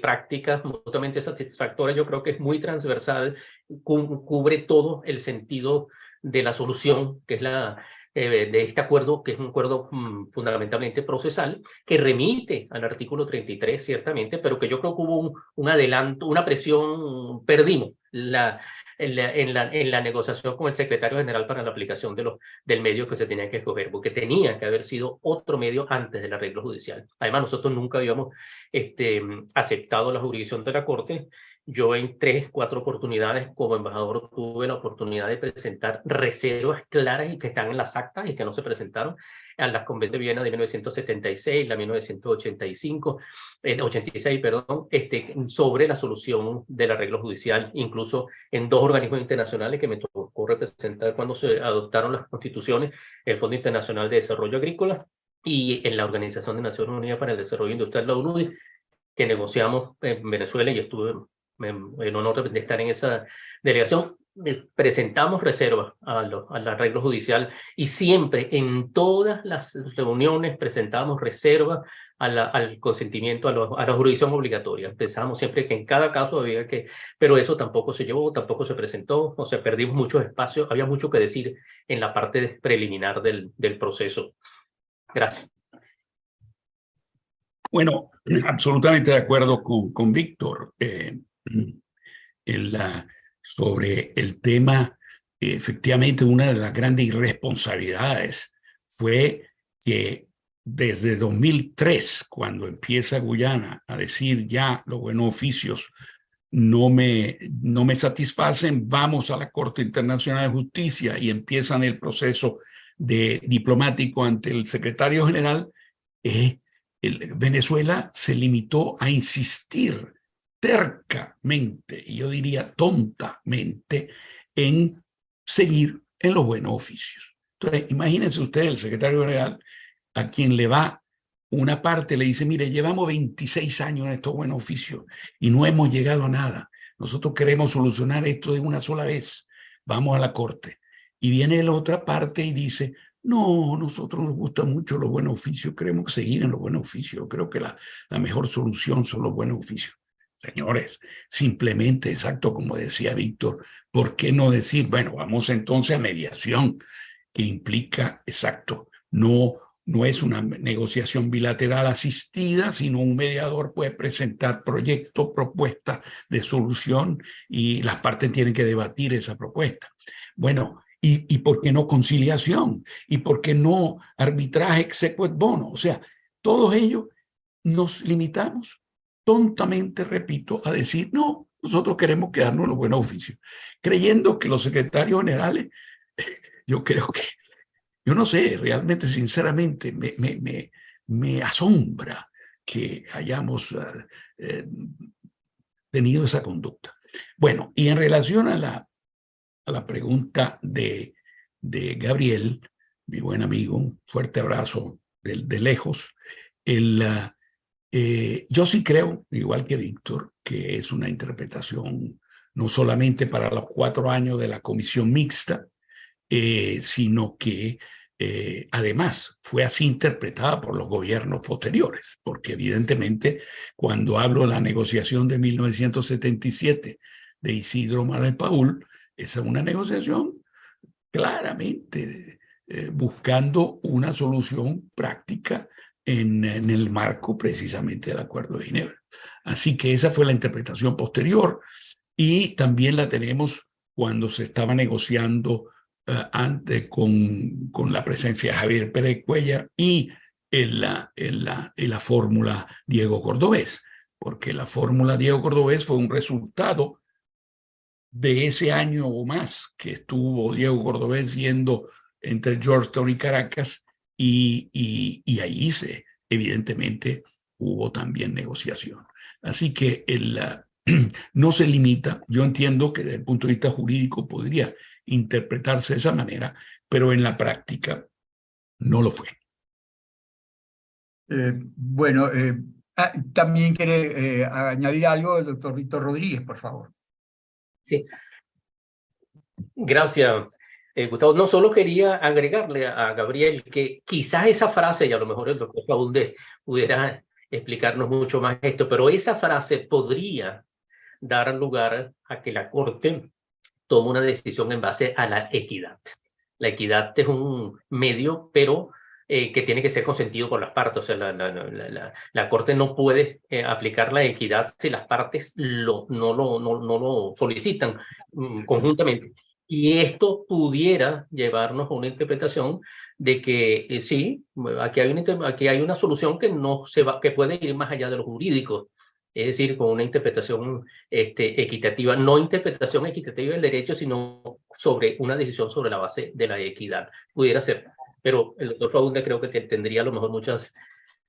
práctica mutuamente satisfactoria yo creo que es muy transversal, cubre todo el sentido de la solución, que es de este acuerdo, que es un acuerdo fundamentalmente procesal, que remite al artículo 33, ciertamente, pero que yo creo que hubo un adelanto, una presión, perdimos en la negociación con el secretario general para la aplicación del medio que se tenía que escoger, porque tenía que haber sido otro medio antes del arreglo judicial. Además, nosotros nunca habíamos aceptado la jurisdicción de la Corte, yo en 3, 4 oportunidades como embajador tuve la oportunidad de presentar reservas claras y que están en las actas y que no se presentaron a las convenciones de Viena de 1976, la 1985, 86, perdón, sobre la solución del arreglo judicial, incluso en 2 organismos internacionales que me tocó representar cuando se adoptaron las constituciones, el Fondo Internacional de Desarrollo Agrícola y en la Organización de Naciones Unidas para el Desarrollo Industrial, la ONUDI, que negociamos en Venezuela y estuve en honor de estar en esa delegación. Presentamos reservas al arreglo judicial y siempre en todas las reuniones presentamos reservas al consentimiento, a la jurisdicción obligatoria. Pensábamos siempre que en cada caso había que, pero eso tampoco se llevó, tampoco se presentó, o sea, perdimos muchos espacios, había mucho que decir en la parte preliminar del proceso. Gracias. Bueno, absolutamente de acuerdo con Víctor. Sobre el tema, efectivamente, una de las grandes irresponsabilidades fue que desde 2003, cuando empieza Guyana a decir ya los buenos oficios no me satisfacen, vamos a la Corte Internacional de Justicia y empiezan el proceso diplomático ante el secretario general, Venezuela se limitó a insistir tercamente, y yo diría tontamente, en seguir en los buenos oficios. Entonces, imagínense ustedes, el secretario general, a quien le va una parte, le dice, mire, llevamos 26 años en estos buenos oficios y no hemos llegado a nada. Nosotros queremos solucionar esto de una sola vez. Vamos a la corte. Y viene la otra parte y dice, no, nosotros nos gustan mucho los buenos oficios, queremos seguir en los buenos oficios. Creo que la mejor solución son los buenos oficios. Señores, simplemente, exacto como decía Víctor, ¿por qué no decir, bueno, vamos entonces a mediación, que implica, exacto, no es una negociación bilateral asistida, sino un mediador puede presentar proyectos, propuestas de solución y las partes tienen que debatir esa propuesta? Bueno, ¿y por qué no conciliación? ¿Y por qué no arbitraje exequo et bono? O sea, todos ellos nos limitamos tontamente, repito, a decir, no, nosotros queremos quedarnos en los buenos oficios, creyendo que los secretarios generales, yo creo que, yo no sé, realmente, sinceramente, me asombra que hayamos tenido esa conducta. Bueno, y en relación a la pregunta de Gabriel, mi buen amigo, un fuerte abrazo de lejos, yo sí creo, igual que Víctor, que es una interpretación no solamente para los 4 años de la comisión mixta, sino que además fue así interpretada por los gobiernos posteriores, porque evidentemente cuando hablo de la negociación de 1977 de Isidro Manuel Paul, esa es una negociación claramente buscando una solución práctica en el marco precisamente del Acuerdo de Ginebra. Así que esa fue la interpretación posterior y también la tenemos cuando se estaba negociando antes con la presencia de Javier Pérez Cuéllar y en la fórmula Diego Cordovés, porque la fórmula Diego Cordovés fue un resultado de ese año o más que estuvo Diego Cordovés yendo entre Georgetown y Caracas, y ahí evidentemente hubo también negociación. Así que no se limita. Yo entiendo que desde el punto de vista jurídico podría interpretarse de esa manera, pero en la práctica no lo fue. Bueno, también quiere añadir algo el doctor Víctor Rodríguez, por favor. Sí. Gracias, Gustavo. No, solo quería agregarle a Gabriel que quizás esa frase, y a lo mejor el doctor Faúndez pudiera explicarnos mucho más esto, pero esa frase podría dar lugar a que la Corte tome una decisión en base a la equidad. La equidad es un medio, pero que tiene que ser consentido por las partes. O sea, la Corte no puede aplicar la equidad si las partes no lo solicitan conjuntamente. Y esto pudiera llevarnos a una interpretación de que sí, aquí hay una solución que, que puede ir más allá de lo jurídico. es decir, con una interpretación equitativa, no interpretación equitativa del derecho, sino sobre una decisión sobre la base de la equidad. Pudiera ser, pero el doctor Faúndez creo que tendría a lo mejor muchas,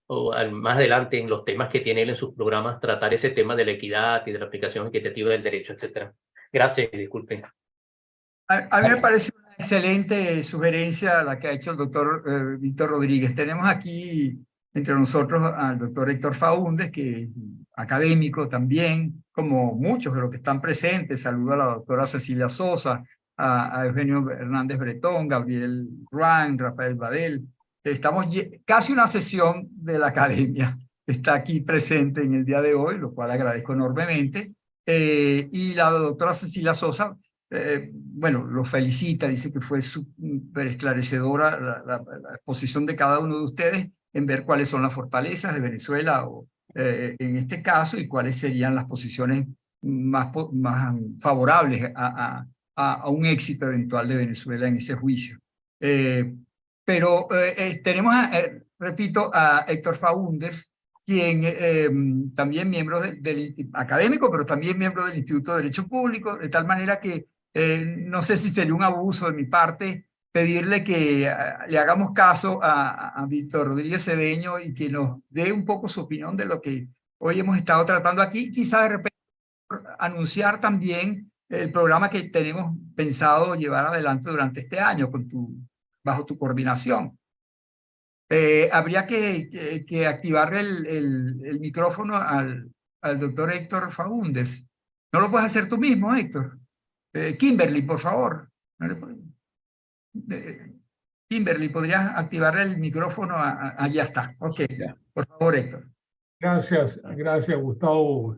o más adelante en los temas que tiene él en sus programas, tratar ese tema de la equidad y de la aplicación equitativa del derecho, etc. Gracias, disculpen. A mí me parece una excelente sugerencia la que ha hecho el doctor Víctor Rodríguez. Tenemos aquí entre nosotros al doctor Héctor Faúndez, que es académico también, como muchos de los que están presentes. Saludo a la doctora Cecilia Sosa, a Eugenio Hernández Bretón, Gabriel Ruán, Rafael Badel. Estamos casi una sesión de la academia. Está aquí presente en el día de hoy, lo cual agradezco enormemente. Y la doctora Cecilia Sosa, bueno, lo felicita, dice que fue súper esclarecedora la exposición de cada uno de ustedes en ver cuáles son las fortalezas de Venezuela en este caso y cuáles serían las posiciones más favorables a un éxito eventual de Venezuela en ese juicio. Pero tenemos, repito, a Héctor Faúndez, quien también miembro del académico, pero también miembro del Instituto de Derecho Público, de tal manera que no sé si sería un abuso de mi parte pedirle que le hagamos caso a Víctor Rodríguez Cedeño y que nos dé un poco su opinión de lo que hoy hemos estado tratando aquí. Quizá de repente anunciar también el programa que tenemos pensado llevar adelante durante este año bajo tu coordinación. Habría que activarle el micrófono al doctor Héctor Faúndez. ¿No lo puedes hacer tú mismo, Héctor? Kimberly, por favor. Kimberly, ¿podrías activarle el micrófono? Ya está. Ok, por favor, Héctor. Gracias, Gustavo,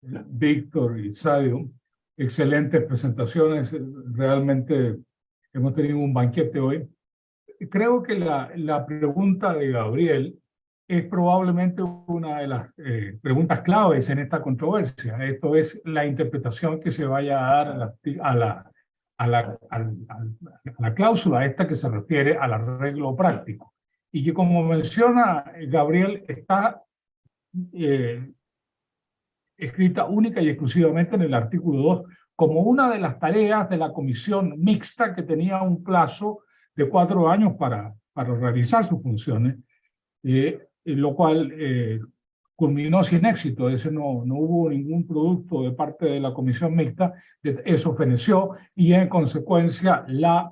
Víctor y Sadio. Excelentes presentaciones. Realmente hemos tenido un banquete hoy. Creo que la pregunta de Gabriel es probablemente una de las preguntas claves en esta controversia. Esto es la interpretación que se vaya a dar a la cláusula esta que se refiere al arreglo práctico. Y que, como menciona Gabriel, está escrita única y exclusivamente en el artículo 2 como una de las tareas de la comisión mixta que tenía un plazo de 4 años para realizar sus funciones, lo cual culminó sin éxito. No hubo ningún producto de parte de la comisión mixta, eso feneció, y en consecuencia la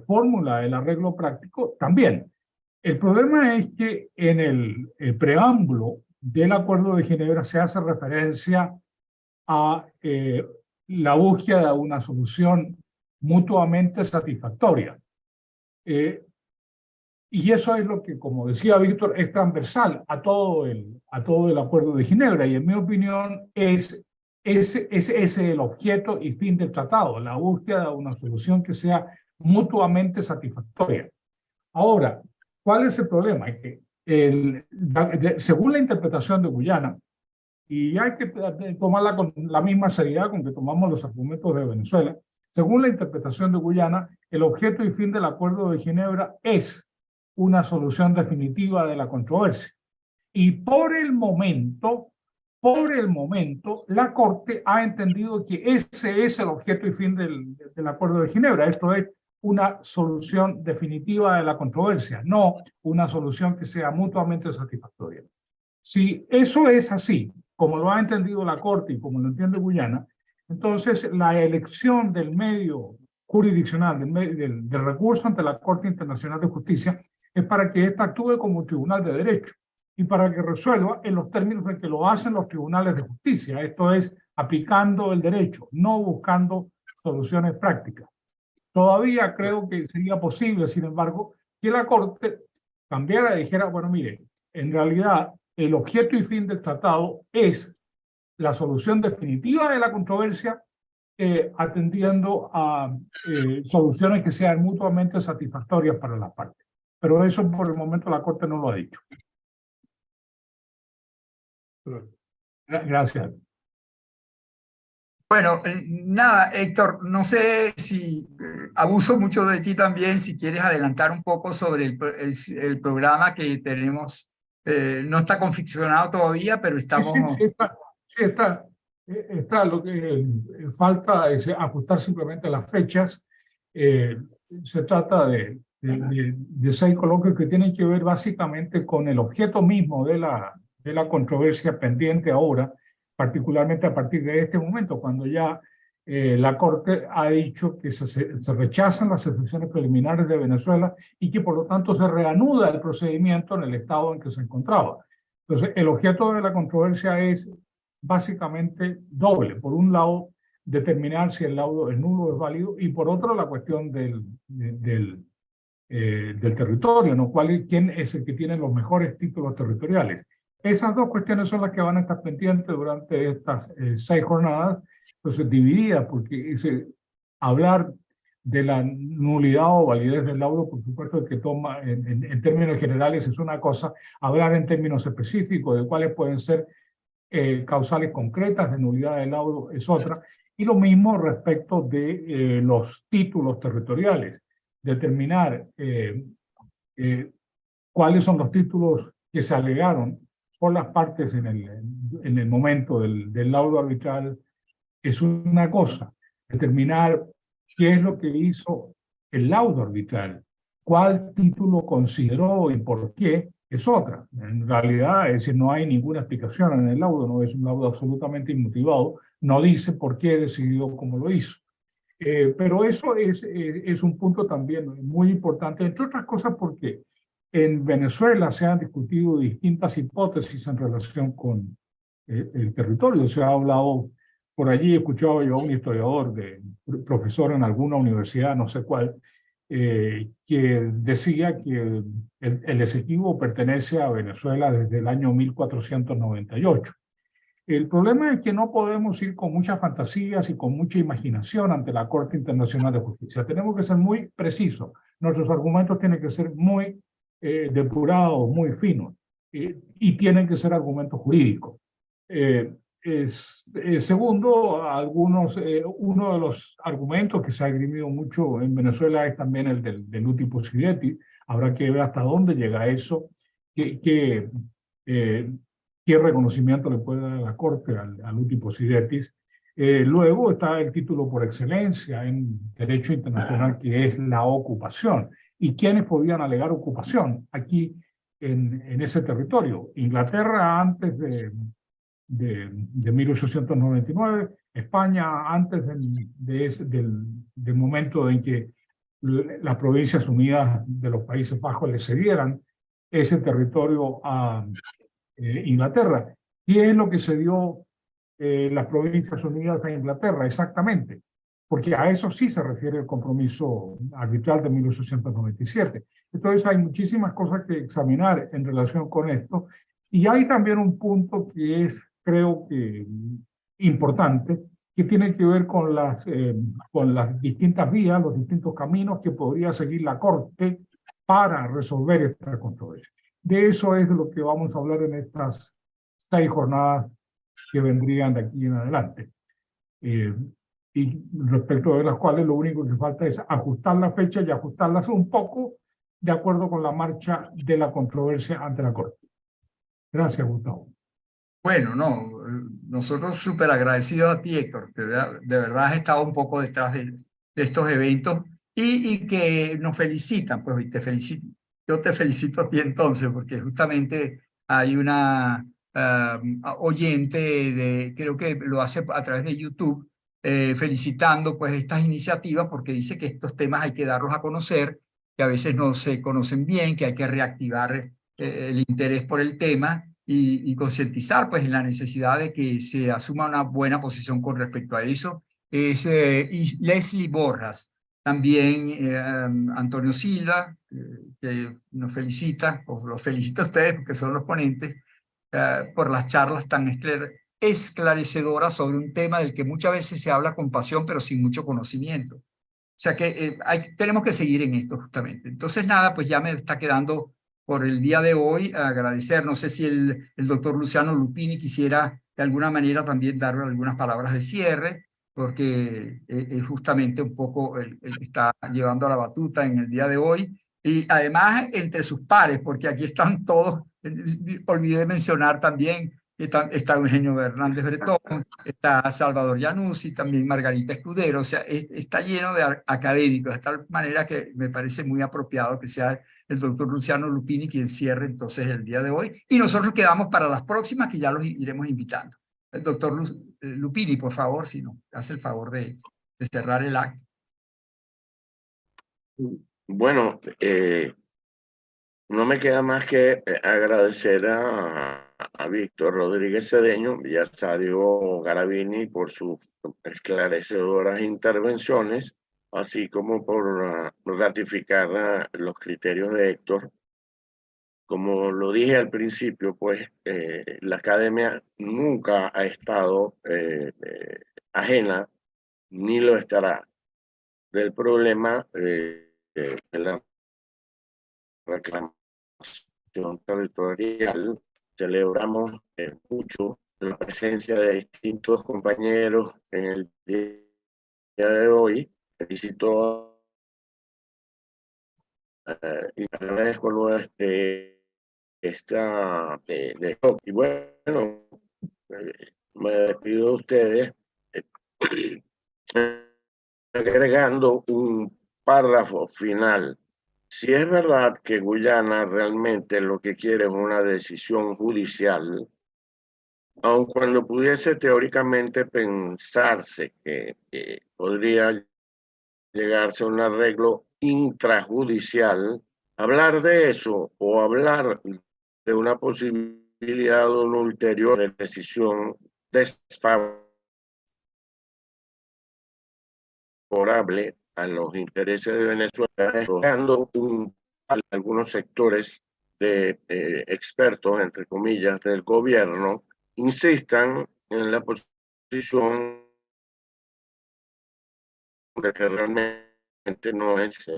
fórmula del arreglo práctico también. El problema es que en el preámbulo del Acuerdo de Ginebra se hace referencia a la búsqueda de una solución mutuamente satisfactoria. Y eso es lo que, como decía Víctor, es transversal a todo el Acuerdo de Ginebra. Y en mi opinión es el objeto y fin del tratado, la búsqueda de una solución que sea mutuamente satisfactoria. Ahora, ¿cuál es el problema? Es que según la interpretación de Guyana, y hay que tomarla con la misma seriedad con que tomamos los argumentos de Venezuela, según la interpretación de Guyana, el objeto y fin del Acuerdo de Ginebra es una solución definitiva de la controversia. Y por el momento, la Corte ha entendido que ese es el objeto y fin del Acuerdo de Ginebra. Esto es una solución definitiva de la controversia, no una solución que sea mutuamente satisfactoria. Si eso es así, como lo ha entendido la Corte y como lo entiende Guyana, entonces la elección del medio jurisdiccional, del recurso ante la Corte Internacional de Justicia, es para que ésta actúe como un tribunal de derecho y para que resuelva en los términos en que lo hacen los tribunales de justicia, esto es, aplicando el derecho, no buscando soluciones prácticas. Todavía creo que sería posible, sin embargo, que la Corte cambiara y dijera, bueno, mire, en realidad el objeto y fin del tratado es la solución definitiva de la controversia, atendiendo a soluciones que sean mutuamente satisfactorias para las partes. Pero eso por el momento la Corte no lo ha dicho. Gracias. Bueno, nada, Héctor, no sé si abuso mucho de ti también, si quieres adelantar un poco sobre el programa que tenemos No está confeccionado todavía, pero estamos... Sí, está. Lo que falta es ajustar simplemente las fechas. Se trata de 6 coloquios que tienen que ver básicamente con el objeto mismo de la controversia pendiente ahora, particularmente a partir de este momento, cuando ya la Corte ha dicho que se rechazan las excepciones preliminares de Venezuela y que por lo tanto se reanuda el procedimiento en el estado en que se encontraba. Entonces, el objeto de la controversia es básicamente doble. Por un lado, determinar si el laudo es nulo o es válido, y por otro, la cuestión del territorio, ¿no? ¿Quién es el que tiene los mejores títulos territoriales? Esas dos cuestiones son las que van a estar pendientes durante estas 6 jornadas, entonces divididas, porque hablar de la nulidad o validez del laudo, por supuesto, que toma en términos generales es una cosa, hablar en términos específicos de cuáles pueden ser causales concretas de nulidad del laudo es otra, y lo mismo respecto de los títulos territoriales, determinar cuáles son los títulos que se alegaron por las partes en el momento del laudo arbitral es una cosa, determinar qué es lo que hizo el laudo arbitral, cuál título consideró y por qué es otra. En realidad, es decir, no hay ninguna explicación en el laudo, no es un laudo absolutamente inmotivado, no dice por qué decidió como lo hizo. Pero eso es un punto también muy importante, entre otras cosas porque en Venezuela se han discutido distintas hipótesis en relación con el territorio. Se ha hablado, por allí escuchaba yo a un historiador, profesor en alguna universidad, no sé cuál, que decía que el Esequibo pertenece a Venezuela desde el año 1498. El problema es que no podemos ir con muchas fantasías y con mucha imaginación ante la Corte Internacional de Justicia. Tenemos que ser muy precisos. Nuestros argumentos tienen que ser muy depurados, muy finos, y tienen que ser argumentos jurídicos. Segundo, uno de los argumentos que se ha esgrimido mucho en Venezuela es también el del uti possidetis. Habrá que ver hasta dónde llega eso, qué reconocimiento le puede dar la Corte al uti possidetis. Luego está el título por excelencia en derecho internacional, que es la ocupación. ¿Y quiénes podían alegar ocupación aquí en ese territorio? Inglaterra antes de 1899, España antes del momento en que las Provincias Unidas de los Países Bajos le cedieran ese territorio a Inglaterra. ¿Qué es lo que cedió las Provincias Unidas a Inglaterra exactamente? Porque a eso sí se refiere el compromiso arbitral de 1897. Entonces hay muchísimas cosas que examinar en relación con esto, y hay también un punto que es, creo que importante, que tiene que ver con las distintas vías, los distintos caminos que podría seguir la Corte para resolver esta controversia. De eso es de lo que vamos a hablar en estas 6 jornadas que vendrían de aquí en adelante. Y respecto de las cuales lo único que falta es ajustar la fecha y ajustarlas un poco de acuerdo con la marcha de la controversia ante la Corte. Gracias, Gustavo. Bueno, no, nosotros súper agradecidos a ti, Héctor, que de verdad has estado un poco detrás de estos eventos y que nos felicitan, pues, y te felicito. Yo te felicito a ti entonces, porque justamente hay una oyente, creo que lo hace a través de YouTube, felicitando pues estas iniciativas, porque dice que estos temas hay que darlos a conocer, que a veces no se conocen bien, que hay que reactivar el interés por el tema y concientizar pues en la necesidad de que se asuma una buena posición con respecto a eso. Y Leslie Borjas, también Antonio Silva, que nos felicita, o los felicita a ustedes porque son los ponentes, por las charlas tan esclarecedoras sobre un tema del que muchas veces se habla con pasión pero sin mucho conocimiento. O sea que tenemos que seguir en esto justamente. Entonces nada, pues ya me está quedando por el día de hoy agradecer. No sé si el doctor Luciano Lupini quisiera de alguna manera también darle algunas palabras de cierre, porque es justamente un poco el que está llevando la batuta en el día de hoy. Y además entre sus pares, porque aquí están todos Olvidé mencionar también que está Eugenio Hernández Bretón, está Salvador Yanuzzi, también Margarita Escudero, o sea, está lleno de académicos, de tal manera que me parece muy apropiado que sea el doctor Luciano Lupini quien cierre entonces el día de hoy, y nosotros quedamos para las próximas que ya los iremos invitando. El doctor Lupini, por favor, si nos hace el favor de cerrar el acto. Bueno, no me queda más que agradecer a Víctor Rodríguez Cedeño y a Sadio Garavini por sus esclarecedoras intervenciones, así como por ratificar los criterios de Héctor. Como lo dije al principio, pues la academia nunca ha estado ajena, ni lo estará, del problema de la reclamación territorial. Celebramos mucho la presencia de distintos compañeros en el día de hoy. Felicito y agradezco y bueno, me despido de ustedes agregando un párrafo final. Si es verdad que Guyana realmente lo que quiere es una decisión judicial, aun cuando pudiese teóricamente pensarse que podría llegarse a un arreglo intrajudicial, hablar de eso o hablar de una posibilidad de una ulterior decisión desfavorable a los intereses de Venezuela, dejando algunos sectores de expertos, entre comillas, del gobierno, insistan en la posición de que realmente no es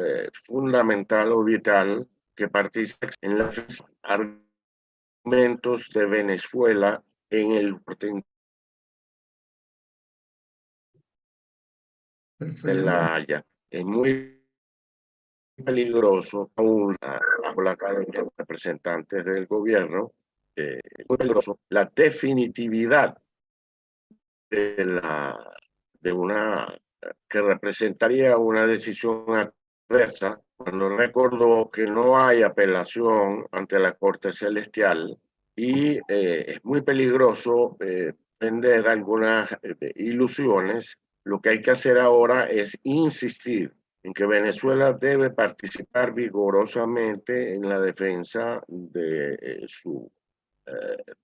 fundamental o vital que participe en los argumentos de Venezuela en el de La Haya. Es muy peligroso, aún bajo la Academia de Representantes del Gobierno, muy peligroso la definitividad de una que representaría una decisión adversa, cuando recordó que no hay apelación ante la Corte Celestial y es muy peligroso vender algunas ilusiones. Lo que hay que hacer ahora es insistir en que Venezuela debe participar vigorosamente en la defensa de su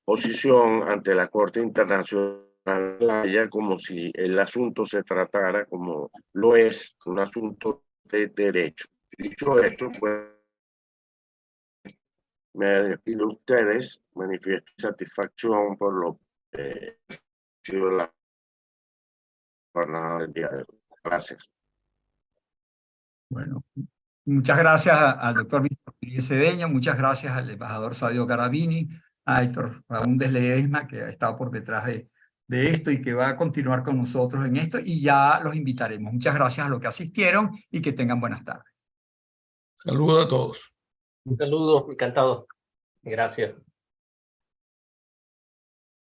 posición ante la Corte Internacional, como si el asunto se tratara, como lo es, un asunto de derecho. Dicho esto, pues me despido de ustedes, manifiesto satisfacción por lo que ha sido la jornada del día de hoy. Gracias. Bueno, muchas gracias al doctor Víctor Rodríguez Cedeño, muchas gracias al embajador Sadio Garavini, a Héctor Faúndez Ledesma, que ha estado por detrás de esto y que va a continuar con nosotros en esto, y ya los invitaremos. Muchas gracias a los que asistieron y que tengan buenas tardes. Saludos a todos. Un saludo, encantado. Gracias.